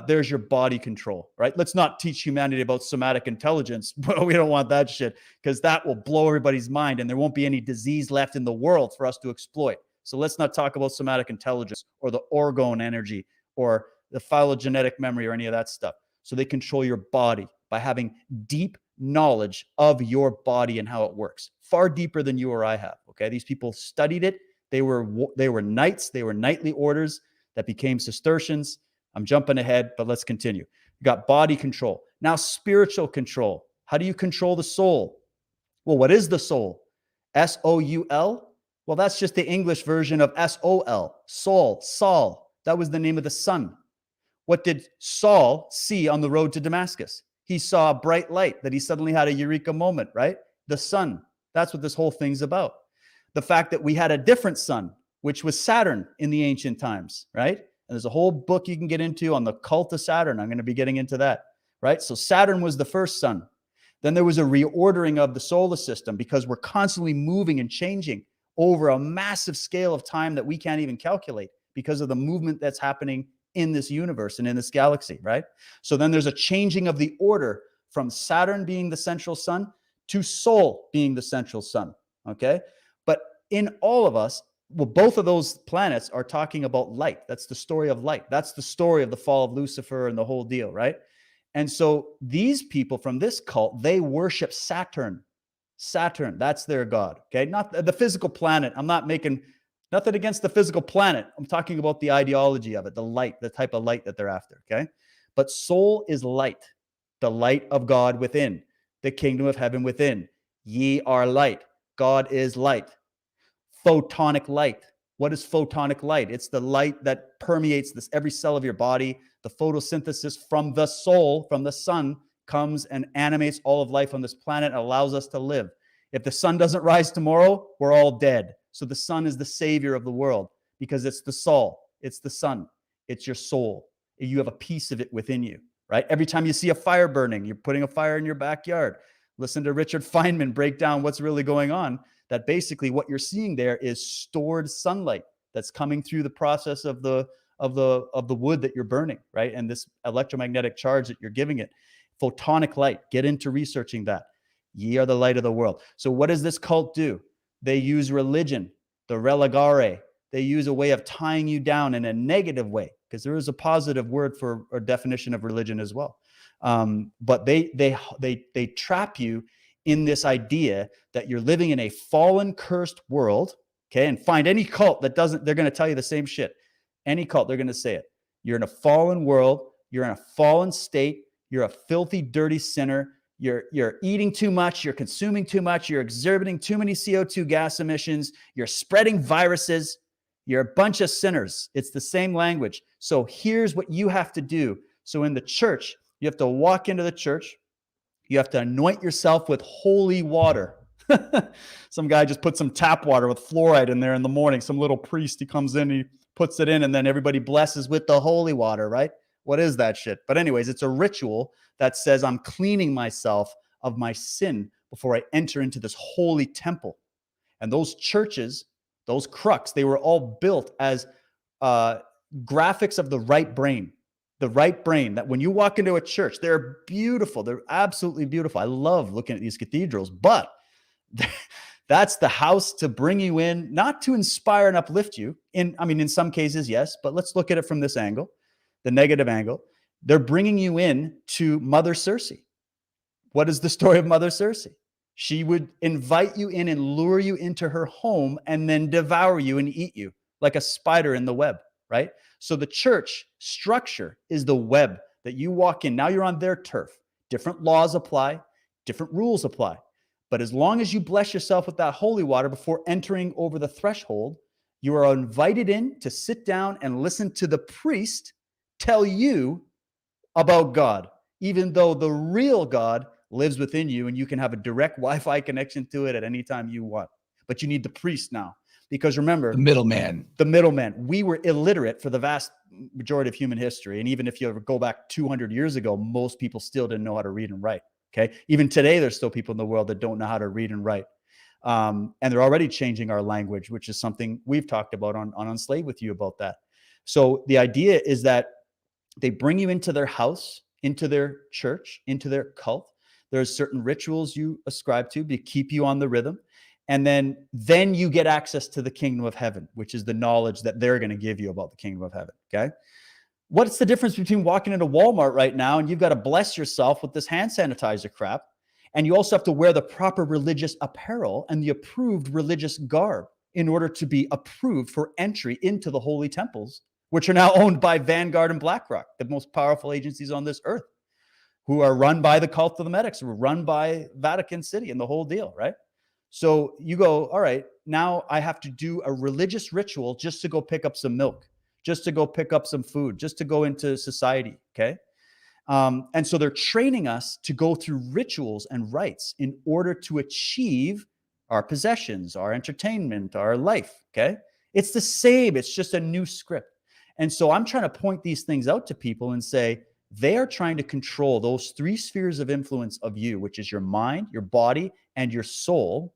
There's your body control, right? Let's not teach humanity about somatic intelligence. We don't want that shit because that will blow everybody's mind and there won't be any disease left in the world for us to exploit. So let's not talk about somatic intelligence or the orgone energy or the phylogenetic memory or any of that stuff. So they control your body by having deep knowledge of your body and how it works, far deeper than you or I have. Okay, these people studied it. They were knights. They were knightly orders that became Cistercians. I'm jumping ahead, but let's continue. You got body control. Now spiritual control. How do you control the soul? Well, what is the soul? S-O-U-L? Well, that's just the English version of S-O-L. Soul, Saul. That was the name of the sun. What did Saul see on the road to Damascus? He saw a bright light that he suddenly had a eureka moment, right? The sun. That's what this whole thing's about. The fact that we had a different sun, which was Saturn in the ancient times, right? And there's a whole book you can get into on the Cult of Saturn. I'm going to be getting into that, right? So Saturn was the first sun. Then there was a reordering of the solar system because we're constantly moving and changing over a massive scale of time that we can't even calculate because of the movement that's happening in this universe and in this galaxy, right? So then there's a changing of the order from Saturn being the central sun to Sol being the central sun, okay? But in all of us, well, both of those planets are talking about light. That's the story of light. That's the story of the fall of Lucifer and the whole deal, right? And so these people from this cult, they worship Saturn. Saturn, that's their god, okay? Not the physical planet. I'm not making nothing against the physical planet. I'm talking about the ideology of it, the light, the type of light that they're after, okay? But soul is light, the light of God within, the kingdom of heaven within. Ye are light. God is light. Photonic light. What is photonic light? It's the light that permeates this every cell of your body. The photosynthesis from the soul, from the sun, comes and animates all of life on this planet and allows us to live. If the sun doesn't rise tomorrow, we're all dead. So the sun is the savior of the world because it's the soul, it's the sun, it's your soul. You have a piece of it within you, right? Every time you see a fire burning, you're putting a fire in your backyard. Listen to Richard Feynman break down what's really going on. That basically what you're seeing there is stored sunlight that's coming through the process of the wood that you're burning, right? And this electromagnetic charge that you're giving it, photonic light. Get into researching that. Ye are the light of the world. So what does this cult do? They use religion, the religare. They use a way of tying you down in a negative way, because there is a positive word for a definition of religion as well. But they trap you in this idea that you're living in a fallen, cursed world, Okay. And find any cult that doesn't, they're going to tell you the same shit. Any cult, they're going to say it. You're in a fallen world. You're in a fallen state. You're a filthy, dirty sinner. You're eating too much. You're consuming too much. You're exerting too many CO2 gas emissions. You're spreading viruses. You're a bunch of sinners. It's the same language. So here's what you have to do. So in the church, you have to walk into the church. You have to anoint yourself with holy water. Some guy just put some tap water with fluoride in there in the morning. Some little priest, he comes in, he puts it in, and then everybody blesses with the holy water, right? What is that shit? But anyways, it's a ritual that says I'm cleaning myself of my sin before I enter into this holy temple. And those churches, those crux, they were all built as graphics of the right brain. The right brain, that when you walk into a church, they're beautiful. They're absolutely beautiful. I love looking at these cathedrals, but that's the house to bring you in, not to inspire and uplift you. In some cases, yes, but let's look at it from this angle, the negative angle. They're bringing you in to Mother Circe. What is the story of Mother Circe? She would invite you in and lure you into her home and then devour you and eat you like a spider in the web, right? So the church structure is the web that you walk in. Now you're on their turf. Different laws apply, different rules apply. But as long as you bless yourself with that holy water before entering over the threshold, you are invited in to sit down and listen to the priest tell you about God, even though the real God lives within you and you can have a direct Wi-Fi connection to it at any time you want. But you need the priest now. Because remember, The middleman. We were illiterate for the vast majority of human history. And even if you ever go back 200 years ago, most people still didn't know how to read and write. Okay. Even today, there's still people in the world that don't know how to read and write. And they're already changing our language, which is something we've talked about on Unslaved with you about that. So the idea is that they bring you into their house, into their church, into their cult. There's certain rituals you ascribe to keep you on the rhythm. And then you get access to the kingdom of heaven, which is the knowledge that they're going to give you about the kingdom of heaven. Okay. What's the difference between walking into Walmart right now and you've got to bless yourself with this hand sanitizer crap? And you also have to wear the proper religious apparel and the approved religious garb in order to be approved for entry into the holy temples, which are now owned by Vanguard and BlackRock, the most powerful agencies on this earth, who are run by the cult of the medics, who are run by Vatican City and the whole deal, right? So you go, all right, now I have to do a religious ritual just to go pick up some milk, just to go pick up some food, just to go into society, okay? And so they're training us to go through rituals and rites in order to achieve our possessions, our entertainment, our life, okay? It's the same, it's just a new script. And so I'm trying to point these things out to people and say, they are trying to control those three spheres of influence of you, which is your mind, your body, and your soul.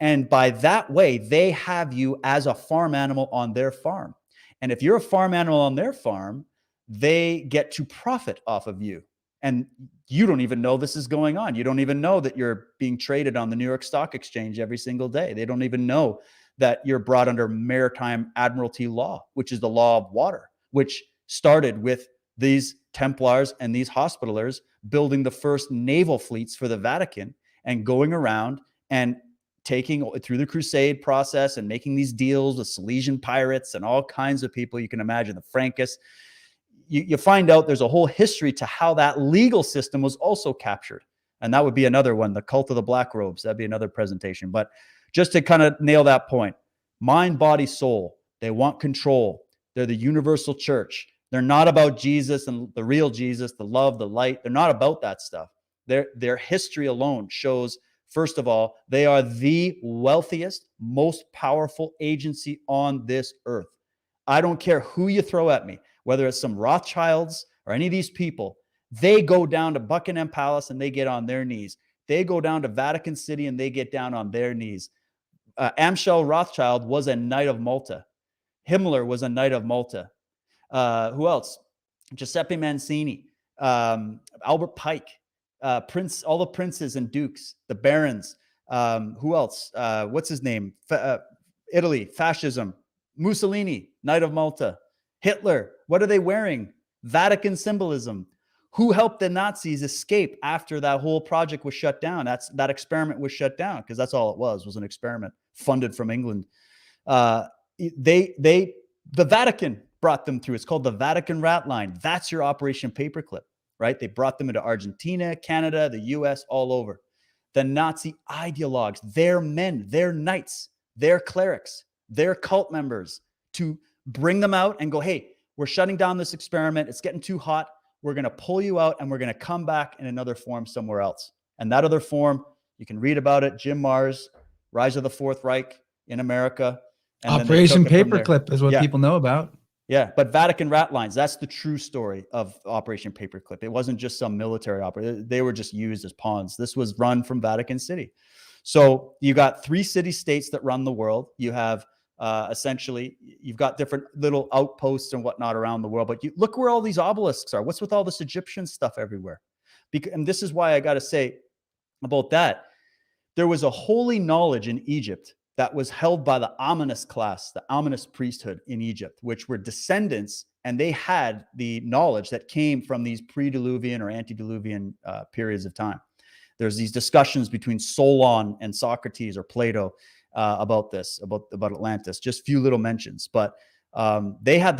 And by that way, they have you as a farm animal on their farm. And if you're a farm animal on their farm, they get to profit off of you. And you don't even know this is going on. You don't even know that you're being traded on the New York Stock Exchange every single day. They don't even know that you're brought under maritime admiralty law, which is the law of water, which started with these Templars and these Hospitallers building the first naval fleets for the Vatican and going around and taking through the crusade process and making these deals with Silesian pirates and all kinds of people you can imagine, the Frankists. You find out there's a whole history to how that legal system was also captured. And that would be another one, the cult of the black robes. That'd be another presentation. But just to kind of nail that point, mind, body, soul, they want control. They're the universal church. They're not about Jesus and the real Jesus, the love, the light. They're not about that stuff. Their history alone shows, first of all, they are the wealthiest, most powerful agency on this earth. I don't care who you throw at me, whether it's some Rothschilds or any of these people, they go down to Buckingham Palace and they get on their knees. They go down to Vatican City and they get down on their knees. Amschel Rothschild was a Knight of Malta. Himmler was a Knight of Malta. Who else? Giuseppe Mazzini, Albert Pike, all the princes and dukes, the barons. Who else? What's his name? Italy, fascism. Mussolini, Knight of Malta. Hitler, what are they wearing? Vatican symbolism. Who helped the Nazis escape after that whole project was shut down? That experiment was shut down because that's all it was an experiment funded from England. The Vatican brought them through. It's called the Vatican Rat Line. That's your Operation Paperclip, right? They brought them into Argentina, Canada, the US, all over. The Nazi ideologues, their men, their knights, their clerics, their cult members, to bring them out and go, hey, we're shutting down this experiment. It's getting too hot. We're going to pull you out and we're going to come back in another form somewhere else. And that other form, you can read about it. Jim Mars, Rise of the Fourth Reich in America. And Operation Paperclip is what people know about. Yeah, but Vatican Rat Lines, that's the true story of Operation Paperclip. It wasn't just some military operation. They were just used as pawns. This was run from Vatican City. So you got 3 city-states that run the world. You have essentially, you've got different little outposts and whatnot around the world. But you look where all these obelisks are. What's with all this Egyptian stuff everywhere? And this is why I got to say about that. There was a holy knowledge in Egypt that was held by the ominous class, the ominous priesthood in Egypt, which were descendants, and they had the knowledge that came from these pre-Diluvian or antediluvian periods of time. There's these discussions between Solon and Socrates or Plato about this, about Atlantis. Just few little mentions, but they had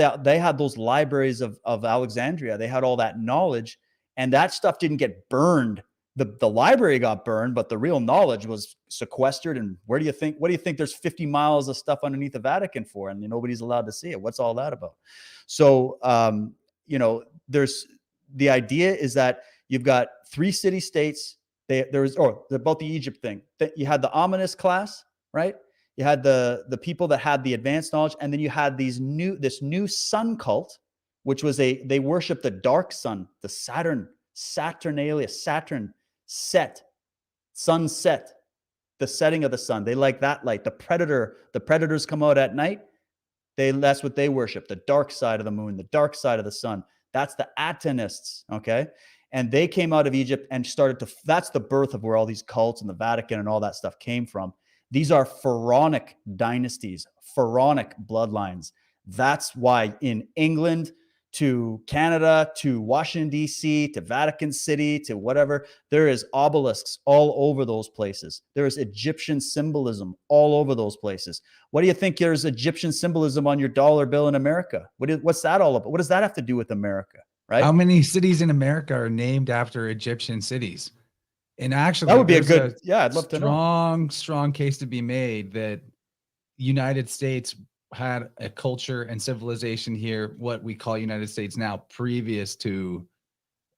those libraries of Alexandria. They had all that knowledge, and that stuff didn't get burned. The library got burned, but the real knowledge was sequestered. And what do you think there's 50 miles of stuff underneath the Vatican for? And nobody's allowed to see it. What's all that about? So, there's the idea is that you've got 3 city-states. About the Egypt thing, that you had the ominous class, right? You had the people that had the advanced knowledge. And then you had this new sun cult, which was they worship the dark sun, the Saturnalia, Saturn set, sunset, the setting of the sun. They like that light. The predators come out at night. That's what they worship, the dark side of the moon, the dark side of the sun. That's the Atenists, okay? And they came out of Egypt and that's the birth of where all these cults and the Vatican and all that stuff came from. These are pharaonic dynasties, pharaonic bloodlines. That's why in England, to Canada, to Washington, D.C., to Vatican City, to whatever, there is obelisks all over those places. There is Egyptian symbolism all over those places. What do you think there's Egyptian symbolism on your dollar bill in America? What's that all about? What does that have to do with America, right? How many cities in America are named after Egyptian cities? And actually, that would be I'd love to know. Strong case to be made that United States had a culture and civilization here, what we call United States now, previous to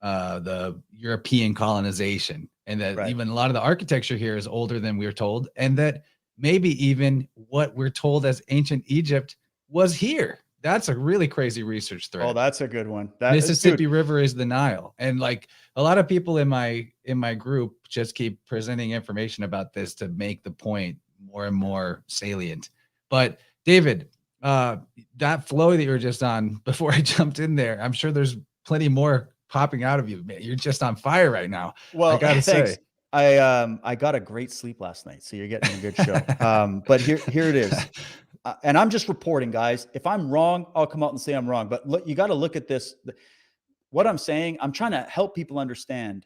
the European colonization, and that even a lot of the architecture here is older than we're told, and that maybe even what we're told as ancient Egypt was here. That's a really crazy research thread. Oh, that's a good one. Mississippi River is the Nile. And like a lot of people in my group just keep presenting information about this to make the point more and more salient. But David, that flow that you were just on before I jumped in there, I'm sure there's plenty more popping out of you, man. You're just on fire right now. Well, I gotta say, I got a great sleep last night, so you're getting a good show. But here it is. And I'm just reporting, guys. If I'm wrong, I'll come out and say I'm wrong. But look, you got to look at this. What I'm saying, I'm trying to help people understand.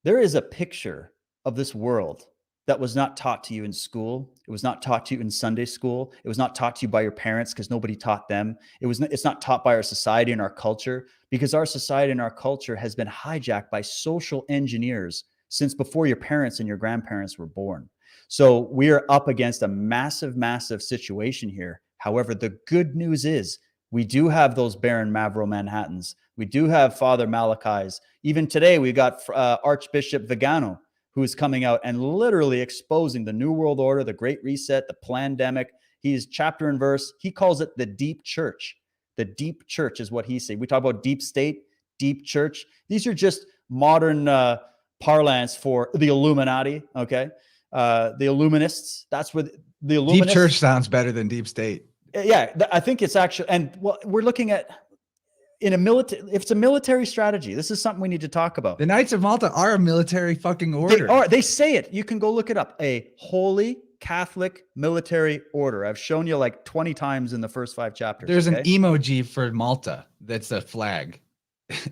There is a picture of this world that was not taught to you in school. It was not taught to you in Sunday school. It was not taught to you by your parents because nobody taught them. It's not taught by our society and our culture, because our society and our culture has been hijacked by social engineers since before your parents and your grandparents were born. So we are up against a massive, massive situation here. However, the good news is we do have those Baron Mavro Manhattans. We do have Father Malachi's. Even today, we got Archbishop Vigano, who is coming out and literally exposing the New World Order, the Great Reset, the Plandemic. He's chapter and verse. He calls it the deep church. The deep church is what he says. We talk about deep state, deep church. These are just modern parlance for the Illuminati, okay? The Illuminists. That's what the Illuminists. Deep church sounds better than deep state. Yeah, I think it's actually, and well, we're looking at in a military, if it's a military strategy, this is something we need to talk about. The Knights of Malta are a military fucking order. They say it. You can go look it up. A holy Catholic military order. I've shown you like 20 times in the first 5 chapters. There's an emoji for Malta. That's a flag.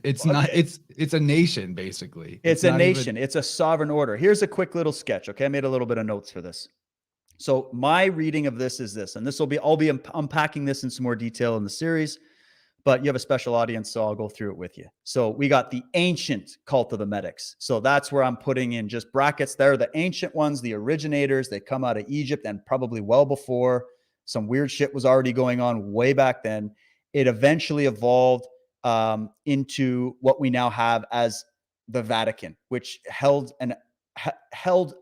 It's not, it's a nation, basically. It's a nation. It's a sovereign order. Here's a quick little sketch. Okay. I made a little bit of notes for this. So my reading of this is this, and I'll be unpacking this in some more detail in the series, but you have a special audience, so I'll go through it with you. So we got the ancient cult of the medics. So that's where I'm putting in just brackets there. The ancient ones, the originators, they come out of Egypt and probably well before. Some weird shit was already going on way back then. It eventually evolved into what we now have as the Vatican, which held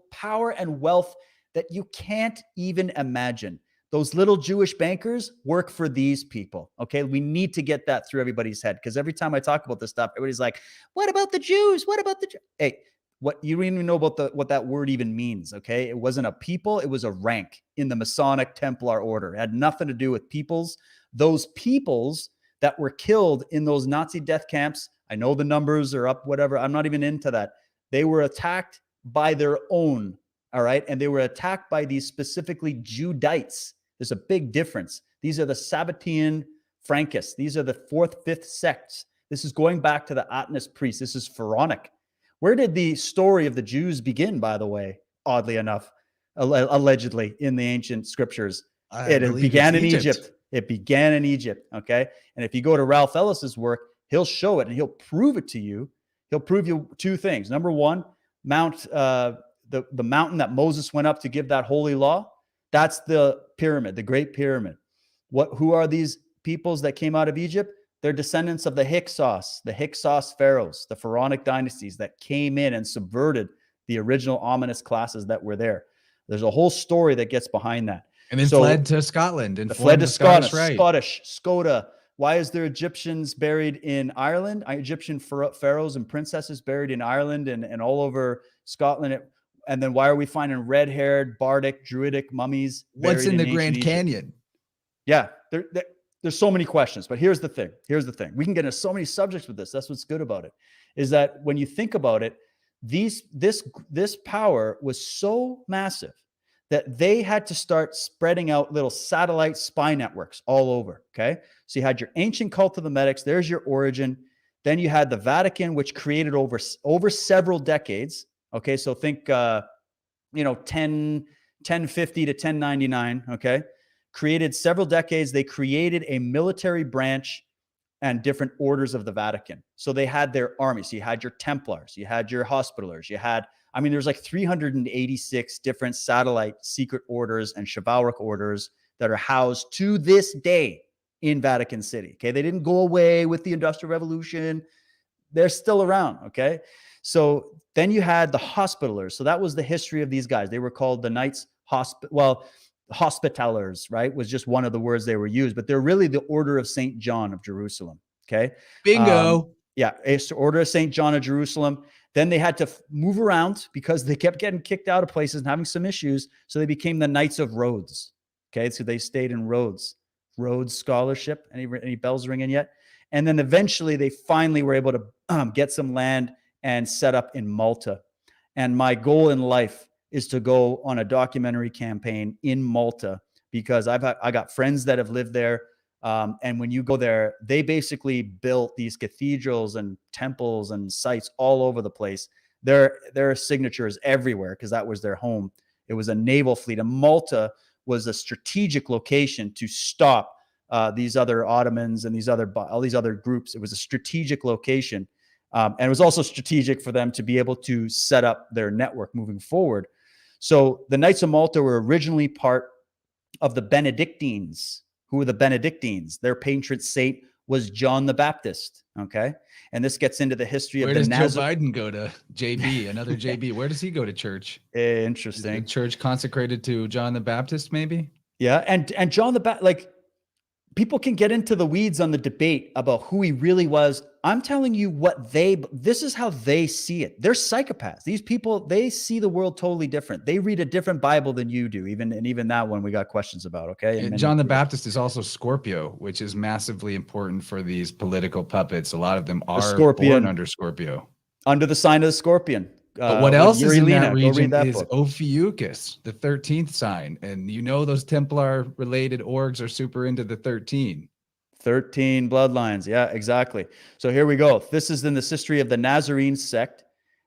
power and wealth that you can't even imagine. Those little Jewish bankers work for these people. Okay. We need to get that through everybody's head, because every time I talk about this stuff, everybody's like, what about the Jews? What about the Jews? Hey, what you don't even know about what that word even means. Okay. It wasn't a people, it was a rank in the Masonic Templar order. It had nothing to do with peoples. Those peoples that were killed in those Nazi death camps, I know the numbers are up, whatever. I'm not even into that. They were attacked by their own. All right. And they were attacked by these specifically Judites. There's a big difference. These are the Sabbatean Frankists. These are the 4th, 5th sects. This is going back to the Atnas priests. This is pharaonic. Where did the story of the Jews begin, by the way? Oddly enough, allegedly in the ancient scriptures. It began in Egypt. It began in Egypt. Okay. And if you go to Ralph Ellis's work, he'll show it and he'll prove it to you. He'll prove you two things. Number one, the mountain that Moses went up to give that holy law. That's the pyramid, the Great Pyramid. Who are these peoples that came out of Egypt? They're descendants of the Hyksos pharaohs, the pharaonic dynasties that came in and subverted the original ominous classes that were there. There's a whole story that gets behind that. And then fled to Scotland. And fled to Scotland, Scottish, Scotia. Why is there Egyptians buried in Ireland? Egyptian pharaohs and princesses buried in Ireland and all over Scotland. And then why are we finding red-haired, bardic, druidic mummies? What's in the Grand Canyon? Yeah, there's so many questions. But here's the thing. We can get into so many subjects with this. That's what's good about it, is that when you think about it, this power was so massive that they had to start spreading out little satellite spy networks all over. Okay, so you had your ancient cult of the medics. There's your origin. Then you had the Vatican, which created over several decades. Okay, so think, 1050 to 1099, okay? Created several decades. They created a military branch and different orders of the Vatican. So they had their armies. So you had your Templars, you had your Hospitallers, there's like 386 different satellite secret orders and chivalric orders that are housed to this day in Vatican City, okay? They didn't go away with the Industrial Revolution. They're still around, okay? So then you had the Hospitallers. So that was the history of these guys. They were called the Knights Hospitallers, right? Was just one of the words they were used, but they're really the Order of St. John of Jerusalem. Okay. Bingo. Yeah. It's the Order of St. John of Jerusalem. Then they had to move around because they kept getting kicked out of places and having some issues. So they became the Knights of Rhodes. Okay. So they stayed in Rhodes scholarship. Any bells ringing yet? And then eventually they finally were able to get some land and set up in Malta. And my goal in life is to go on a documentary campaign in Malta, because I got friends that have lived there. And when you go there, they basically built these cathedrals and temples and sites all over the place. There are signatures everywhere because that was their home. It was a naval fleet. And Malta was a strategic location to stop these other Ottomans and all these other groups. It was a strategic location. And it was also strategic for them to be able to set up their network moving forward. So the Knights of Malta were originally part of the Benedictines. Who were the Benedictines? Their patron saint was John the Baptist. Okay. And this gets into the history of the Where does Joe Biden go to? JB, another JB. Where does he go to church? Interesting. Is the church consecrated to John the Baptist, maybe? Yeah. And John the Baptist, people can get into the weeds on the debate about who he really was. I'm telling you this is how they see it. They're psychopaths. These people, they see the world totally different. They read a different Bible than you do. Even that one we got questions about. Okay. And John the Baptist is also Scorpio, which is massively important for these political puppets. A lot of them are born under Scorpio. Under the sign of the Scorpion. But what else is in that region is Ophiuchus, the 13th sign. And those Templar-related orgs are super into the 13. 13 bloodlines. Yeah, exactly. So here we go. This is in the history of the Nazarene sect.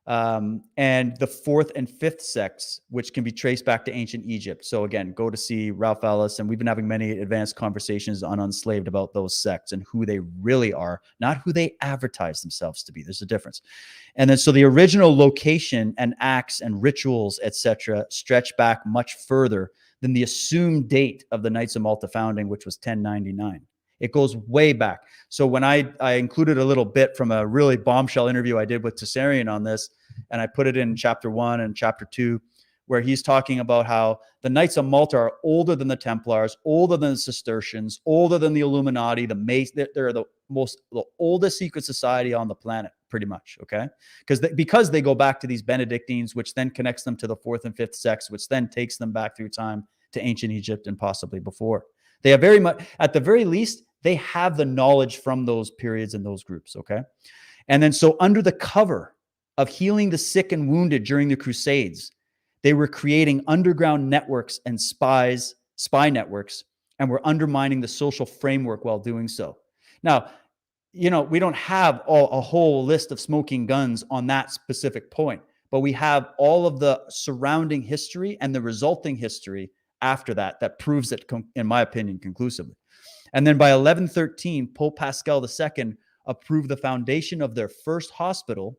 and the fourth and fifth sects, which can be traced back to ancient Egypt. So again, go to see Ralph Ellis, and we've been having many advanced conversations on Unslaved about those sects and who they really are, not who they advertise themselves to be. There's a difference. And then so the original location and acts and rituals, etc., stretch back much further than the assumed date of the Knights of Malta founding, which was 1099. It goes way back. So when I included a little bit from a really bombshell interview I did with Tsarion on this, and I put it in chapter 1 and chapter 2, where he's talking about how the Knights of Malta are older than the Templars, older than the Cistercians, older than the Illuminati, the Masons. They're the oldest secret society on the planet, pretty much, okay? Because they go back to these Benedictines, which then connects them to the fourth and fifth sects, which then takes them back through time to ancient Egypt and possibly before. They have very much, at the very least, they have the knowledge from those periods and those groups, okay? And then so under the cover of healing the sick and wounded during the Crusades, they were creating underground networks and spy networks, and were undermining the social framework while doing so. Now, you know, we don't have a whole list of smoking guns on that specific point, but we have all of the surrounding history and the resulting history after that proves it, in my opinion, conclusively. And then by 1113, Pope Pascal II approved the foundation of their first hospital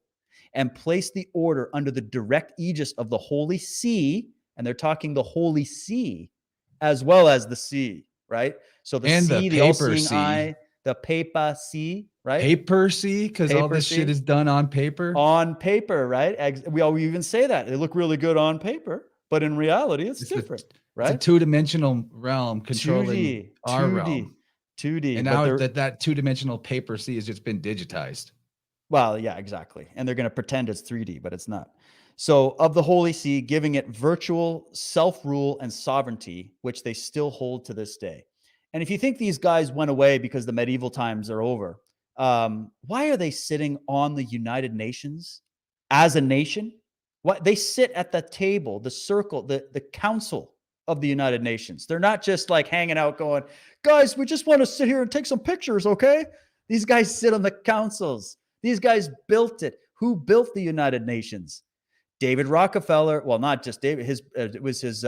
and placed the order under the direct aegis of the Holy See. And they're talking the Holy See as well as the sea, right? So the and sea, the the all-seeing papacy. eye, the papacy, right? Papacy, because all this shit is done on paper. On paper, right? We even say that. They look really good on paper, but in reality, it's different, right? It's a two-dimensional realm controlling our realm. 2D. And now that two-dimensional papacy has just been digitized. Well, yeah, exactly. And they're going to pretend it's 3D, but it's not. So of the Holy See, giving it virtual self-rule and sovereignty, which they still hold to this day. And if you think these guys went away because the medieval times are over, why are they sitting on the United Nations as a nation? What they sit at the table, the circle, the council of the United Nations. They're not just like hanging out going, guys, we just want to sit here and take some pictures, okay? These guys sit on the councils. These guys built it. Who built the United Nations? David Rockefeller. Well, not just David. It was his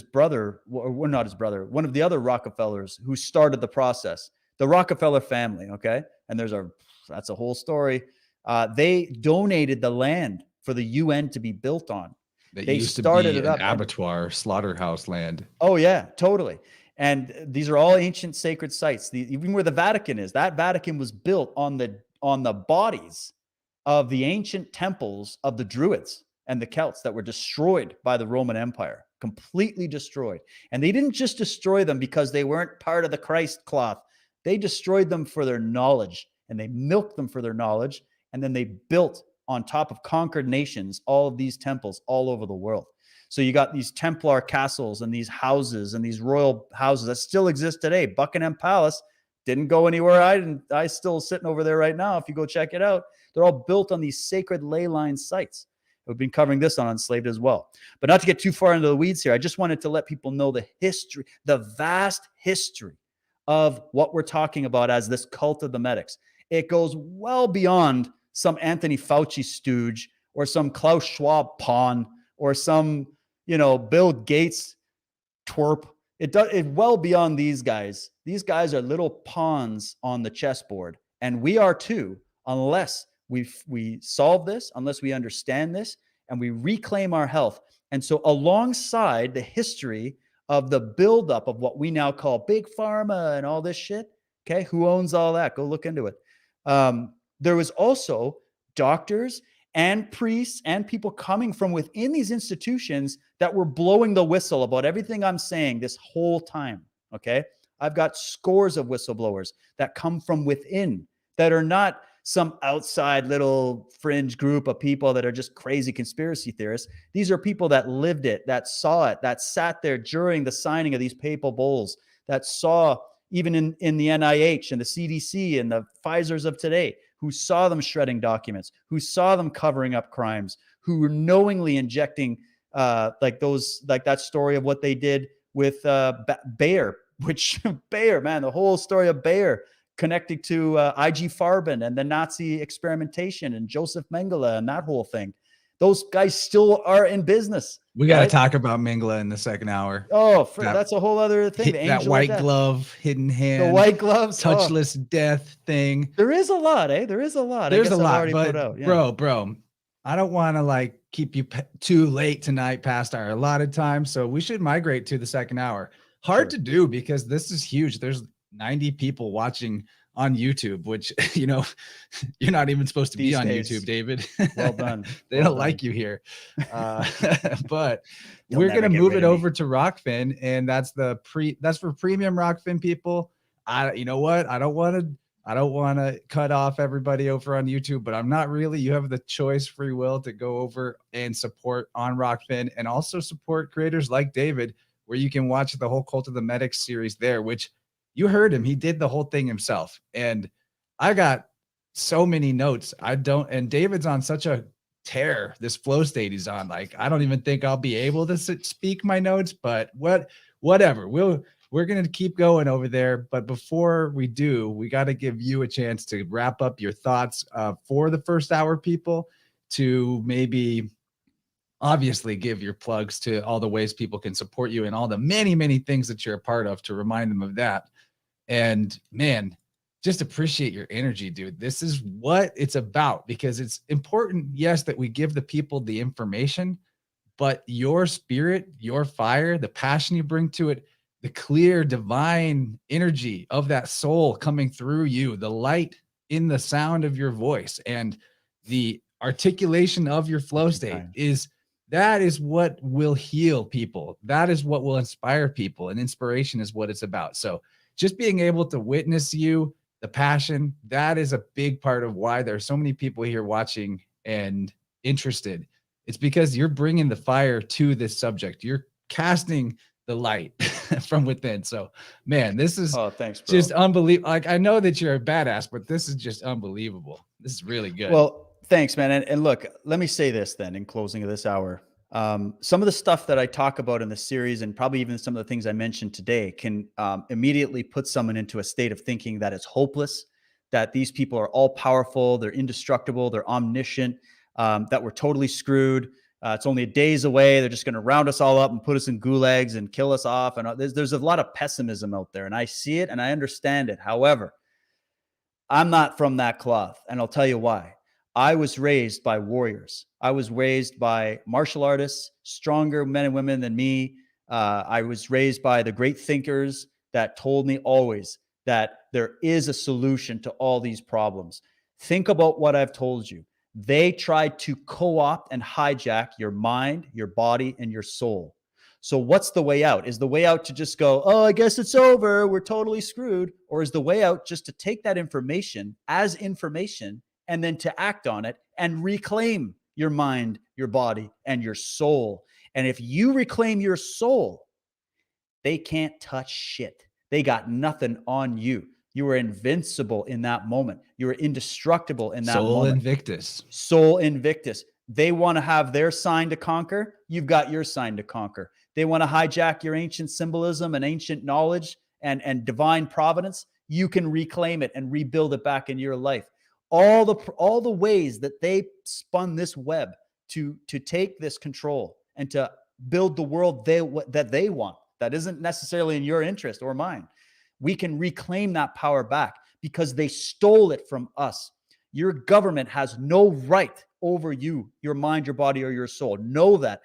brother, or not his brother. One of the other Rockefellers who started the process. The Rockefeller family. Okay, and that's a whole story. They donated the land for the UN to be built on. They started it up. Abattoir, slaughterhouse land. Oh yeah, totally. And these are all ancient sacred sites. Even where the Vatican is, that Vatican was built on the bodies of the ancient temples of the Druids and the Celts that were destroyed by the Roman Empire, completely destroyed. And they didn't just destroy them because they weren't part of the Christ cloth. They destroyed them for their knowledge, and they milked them for their knowledge. And then they built on top of conquered nations all of these temples all over the world. So you got these Templar castles and these houses and these royal houses that still exist today. Buckingham Palace didn't go anywhere. I still sitting over there right now. If you go check it out, they're all built on these sacred ley line sites. We've been covering this on Unslaved as well. But not to get too far into the weeds here, I just wanted to let people know the history, the vast history of what we're talking about as this cult of the medics. It goes well beyond some Anthony Fauci stooge or some Klaus Schwab pawn or some, Bill Gates twerp. It well beyond these guys. These guys are little pawns on the chessboard, and we are too, unless we solve this, unless we understand this, and we reclaim our health. And so alongside the history of the buildup of what we now call big pharma and all this shit, okay, who owns all that? Go look into it. There was also doctors and priests and people coming from within these institutions that were blowing the whistle about everything I'm saying this whole time, okay? I've got scores of whistleblowers that come from within that are not some outside little fringe group of people that are just crazy conspiracy theorists. These are people that lived it, that saw it, that sat there during the signing of these papal bulls, that saw even in the NIH and the CDC and the Pfizers of today, who saw them shredding documents, who saw them covering up crimes, who were knowingly injecting like that story of what they did with Bayer, which Bayer, man, the whole story of Bayer connected to IG Farben and the Nazi experimentation and Joseph Mengele and that whole thing. Those guys still are in business. We got to talk about Mengele in the second hour. Oh, that's a whole other thing. The that white glove, hidden hand, the white gloves, touchless death thing. There is a lot, eh? There is a lot. There's a lot, but bro, I don't want to like keep you too late tonight past our allotted time. So we should migrate to the second hour. Hard to do because this is huge. There's 90 people watching on YouTube, which, you know, you're not even supposed to be on YouTube, David. Well done. They don't like you here. But we're going to move it over to Rockfin, and that's for premium Rockfin people. You know what? I don't want to cut off everybody over on YouTube, but I'm not really. You have the choice, free will to go over and support on Rockfin, and also support creators like David, where you can watch the whole Cult of the Medics series there, which you heard him. He did the whole thing himself. And I got so many notes. And David's on such a tear, this flow state he's on. Like, I don't even think I'll be able to speak my notes, but whatever. We're going to keep going over there. But before we do, we got to give you a chance to wrap up your thoughts for the first hour, people, to maybe obviously give your plugs to all the ways people can support you and all the many, many things that you're a part of, to remind them of that. And man, just appreciate your energy, dude. This is what it's about, because it's important, yes, that we give the people the information, but your spirit, your fire, the passion you bring to it, the clear divine energy of that soul coming through you, the light in the sound of your voice, and the articulation of your flow state that is what will heal people. That is what will inspire people. And inspiration is what it's about. So just being able to witness you, the passion, that is a big part of why there are so many people here watching and interested. It's because you're bringing the fire to this subject. You're casting the light from within. So, man, this is thanks, bro. Just unbelievable. Like, I know that you're a badass, but this is just unbelievable. This is really good. Well, thanks, man. And look, let me say this then in closing of this hour. Some of the stuff that I talk about in the series, and probably even some of the things I mentioned today, can immediately put someone into a state of thinking that it's hopeless, that these people are all powerful, they're indestructible, they're omniscient, that we're totally screwed. It's only days away. They're just going to round us all up and put us in gulags and kill us off. And there's a lot of pessimism out there, and I see it and I understand it. However, I'm not from that cloth, and I'll tell you why. I was raised by warriors. I was raised by martial artists, stronger men and women than me. I was raised by the great thinkers that told me always that there is a solution to all these problems. Think about what I've told you. They tried to co-opt and hijack your mind, your body, and your soul. So what's the way out? Is the way out to just go, oh, I guess it's over, we're totally screwed? Or is the way out just to take that information as information and then to act on it and reclaim your mind, your body, and your soul? And if you reclaim your soul, they can't touch shit. They got nothing on you. You were invincible in that moment. You were indestructible in that moment. Soul Invictus. Soul Invictus. They want to have their sign to conquer. You've got your sign to conquer. They want to hijack your ancient symbolism and ancient knowledge and divine providence. You can reclaim it and rebuild it back in your life. All the ways that they spun this web to take this control and to build the world that they want, that isn't necessarily in your interest or mine. We can reclaim that power back because they stole it from us. Your government has no right over you, your mind, your body, or your soul. Know that.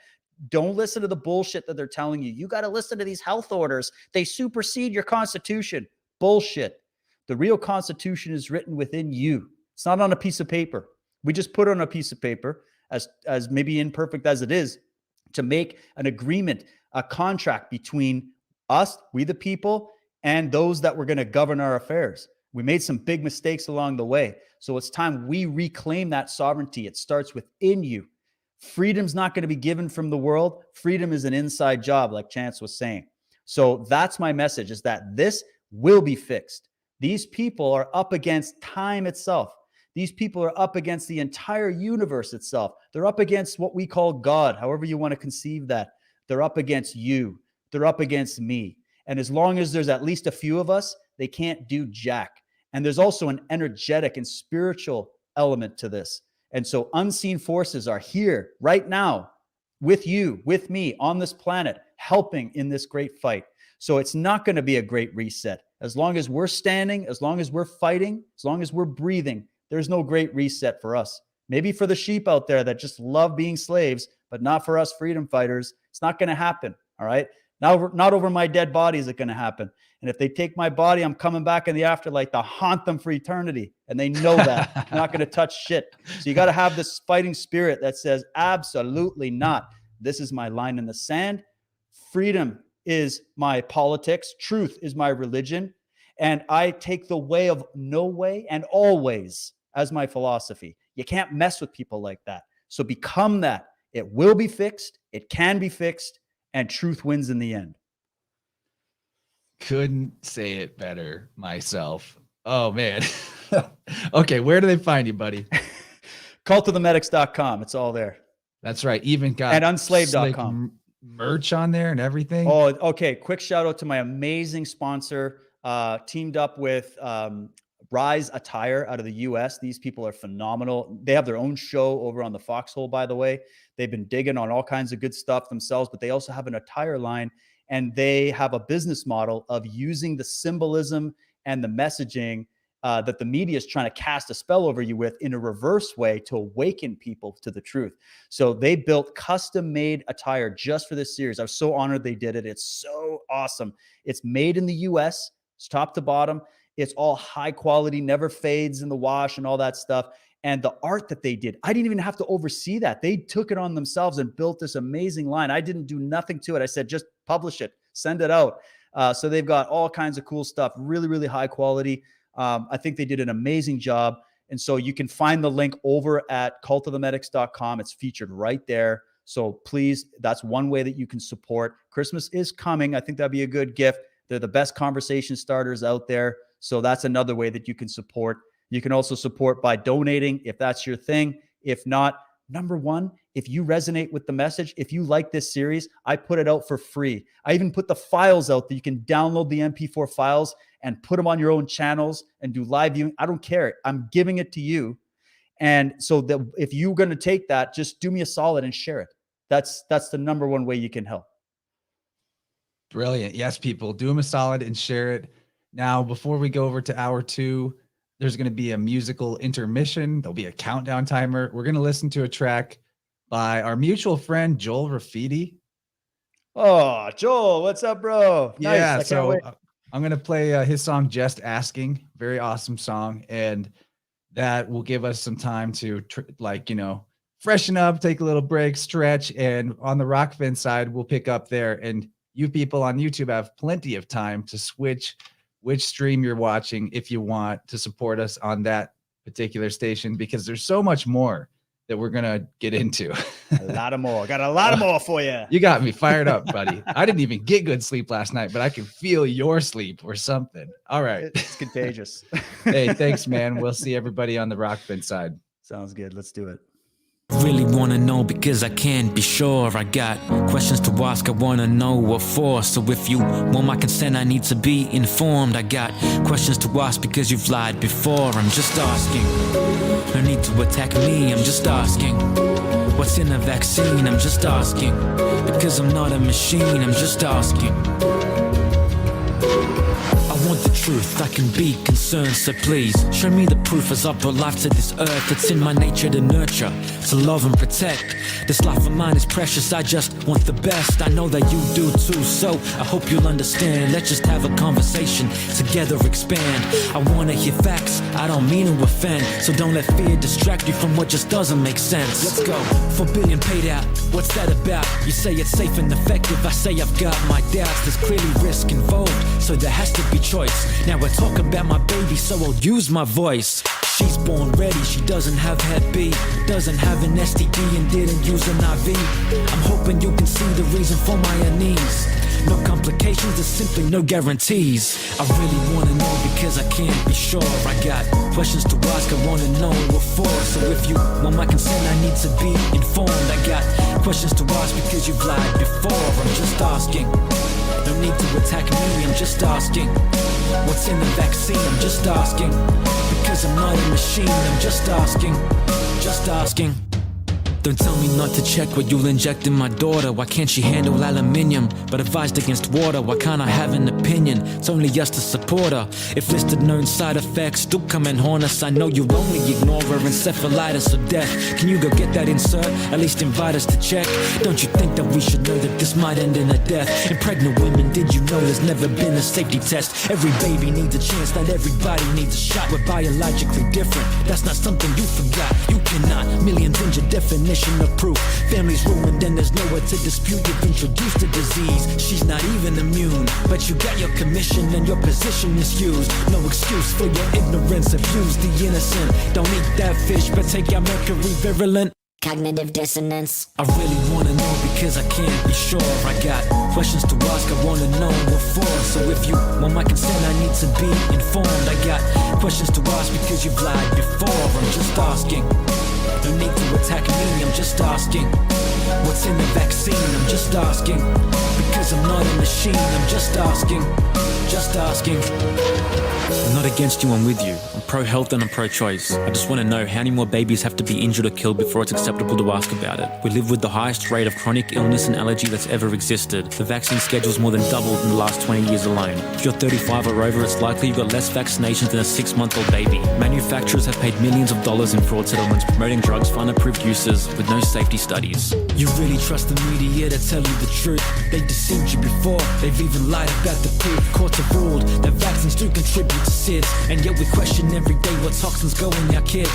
Don't listen to the bullshit that they're telling you. You got to listen to these health orders. They supersede your constitution. Bullshit. The real constitution is written within you. It's not on a piece of paper. We just put it on a piece of paper, as maybe imperfect as it is, to make an agreement, a contract between us, we the people, and those that were going to govern our affairs. We made some big mistakes along the way. So it's time we reclaim that sovereignty. It starts within you. Freedom's not going to be given from the world. Freedom is an inside job, like Chance was saying. So that's my message, is that this will be fixed. These people are up against time itself. These people are up against the entire universe itself. They're up against what we call God, however you want to conceive that. They're up against you. They're up against me. And as long as there's at least a few of us, they can't do jack. And there's also an energetic and spiritual element to this. And so unseen forces are here right now with you, with me on this planet, helping in this great fight. So it's not going to be a great reset. As long as we're standing, as long as we're fighting, as long as we're breathing, there's no great reset for us. Maybe for the sheep out there that just love being slaves, but not for us freedom fighters. It's not going to happen. All right. Now, not over my dead body is it going to happen. And if they take my body, I'm coming back in the afterlife to haunt them for eternity. And they know that. I'm not going to touch shit. So you got to have this fighting spirit that says, absolutely not. This is my line in the sand. Freedom is my politics. Truth is my religion. And I take the way of no way and always as my philosophy. You can't mess with people like that. So become that. It will be fixed. It can be fixed. And truth wins in the end. Couldn't say it better myself. Oh, man. Okay, where do they find you, buddy? cultofthemedics.com. It's all there. That's right. Even got and unslaved.com. Merch on there and everything. Oh, okay. Quick shout out to my amazing sponsor, teamed up with Rise Attire out of the US. These people are phenomenal. They have their own show over on the Foxhole, by the way. They've been digging on all kinds of good stuff themselves, but they also have an attire line, and they have a business model of using the symbolism and the messaging that the media is trying to cast a spell over you with in a reverse way to awaken people to the truth. So they built custom-made attire just for this series. I was so honored they did it. It's so awesome. It's made in the US. It's top to bottom. It's all high quality, never fades in the wash and all that stuff. And the art that they did, I didn't even have to oversee that. They took it on themselves and built this amazing line. I didn't do nothing to it. I said, just publish it, send it out. So they've got all kinds of cool stuff, really, really high quality. I think they did an amazing job. And so you can find the link over at cultofthemedics.com. It's featured right there. So please, that's one way that you can support. Christmas is coming. I think that'd be a good gift. They're the best conversation starters out there. So that's another way that you can support. You can also support by donating if that's your thing. If not, number one, if you resonate with the message, if you like this series, I put it out for free. I even put the files out that you can download the MP4 files and put them on your own channels and do live viewing. I don't care. I'm giving it to you. And so that if you're going to take that, just do me a solid and share it. That's the number one way you can help. Brilliant. Yes, people, do them a solid and share it. Now, before we go over to hour 2, there's going to be a musical intermission. There'll be a countdown timer. We're going to listen to a track by our mutual friend, Joel Raffiti. Oh, Joel, what's up, bro? Nice. Yeah, so I'm going to play his song, Just Asking. Very awesome song. And that will give us some time to, freshen up, take a little break, stretch. And on the Rockfin side, we'll pick up there. And you people on YouTube have plenty of time to switch which stream you're watching if you want to support us on that particular station, because there's so much more that we're going to get into. A lot of more. Got a lot of more for you. You got me fired up, buddy. I didn't even get good sleep last night, but I can feel your sleep or something. All right. It's contagious. Hey, thanks, man. We'll see everybody on the Rockfin side. Sounds good. Let's do it. Really wanna know because I can't be sure. I got questions to ask, I wanna know what for. So if you want my consent, I need to be informed. I got questions to ask because you've lied before. I'm just asking. No need to attack me, I'm just asking. What's in a vaccine? I'm just asking. Because I'm not a machine, I'm just asking. I want the truth, I can be concerned, so please show me the proof as I brought life to this earth. It's in my nature to nurture, to love and protect. This life of mine is precious, I just want the best. I know that you do too, so I hope you'll understand. Let's just have a conversation, together expand. I wanna hear facts, I don't mean to offend. So don't let fear distract you from what just doesn't make sense. Let's go. 4 billion paid out, what's that about? You say it's safe and effective, I say I've got my doubts. There's clearly risk involved, so there has to be choice. Now we're talking about my baby, so I'll use my voice. She's born ready, she doesn't have Hep B, doesn't have an STD and didn't use an IV. I'm hoping you can see the reason for my unease. No complications, there's simply no guarantees. I really wanna know because I can't be sure. I got questions to ask, I wanna know what for. So if you want my consent, I need to be informed. I got questions to ask because you've lied before. I'm just asking. No need to attack me, I'm just asking. What's in the vaccine? I'm just asking. Because I'm not a machine, I'm just asking. Just asking. Don't tell me not to check what you'll inject in my daughter. Why can't she handle aluminium, but advised against water? Why can't I have an opinion? It's only us to support her. If listed known side effects do come and haunt us, I know you'll only ignore her. Encephalitis or death. Can you go get that insert? At least invite us to check. Don't you think that we should know that this might end in a death? In pregnant women, did you know there's never been a safety test? Every baby needs a chance, not everybody needs a shot. We're biologically different, that's not something you forgot. You cannot, millions in your definition of proof. Families ruined and there's nowhere to dispute. You've introduced a disease, she's not even immune. But you got your commission and your position misused. No excuse for your ignorance, abuse the innocent. Don't eat that fish, but take your mercury virulent. Cognitive dissonance. I really wanna know because I can't be sure. I got questions to ask, I wanna know what for. So if you want my consent, I need to be informed. I got questions to ask because you've lied before. I'm just asking. No need to attack me, I'm just asking. What's in the vaccine? I'm just asking. Because I'm not a machine, I'm just asking. Just asking. I'm not against you, I'm with you. I'm pro-health and I'm pro-choice. I just want to know how many more babies have to be injured or killed before it's acceptable to ask about it. We live with the highest rate of chronic illness and allergy that's ever existed. The vaccine schedule's more than doubled in the last 20 years alone. If you're 35 or over, it's likely you've got less vaccinations than a 6-month-old baby. Manufacturers have paid millions of dollars in fraud settlements promoting drugs for unapproved uses with no safety studies. You really trust the media to tell you the truth? They deceived you before, they've even lied about the proof. Courts have ruled that vaccines do contribute to SIDS, and yet we question every day what toxins go in our kids.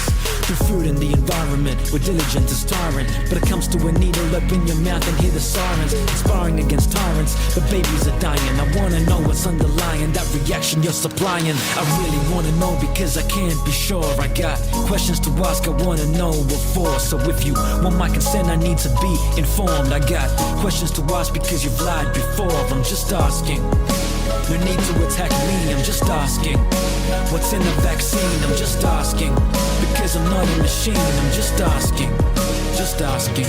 Through food and the environment, we're diligent as tyrant, but it comes to a needle, open your mouth and hear the sirens, inspiring against tyrants, but babies are dying. I wanna know what's underlying that reaction you're supplying. I really wanna know because I can't be sure. I got questions to ask, I wanna know what for. So if you want my consent, I need to be informed. I got questions to ask because you've lied before. I'm just asking. No need to attack me, I'm just asking. What's in the vaccine? I'm just asking. Because I'm not a machine, I'm just asking. Just asking.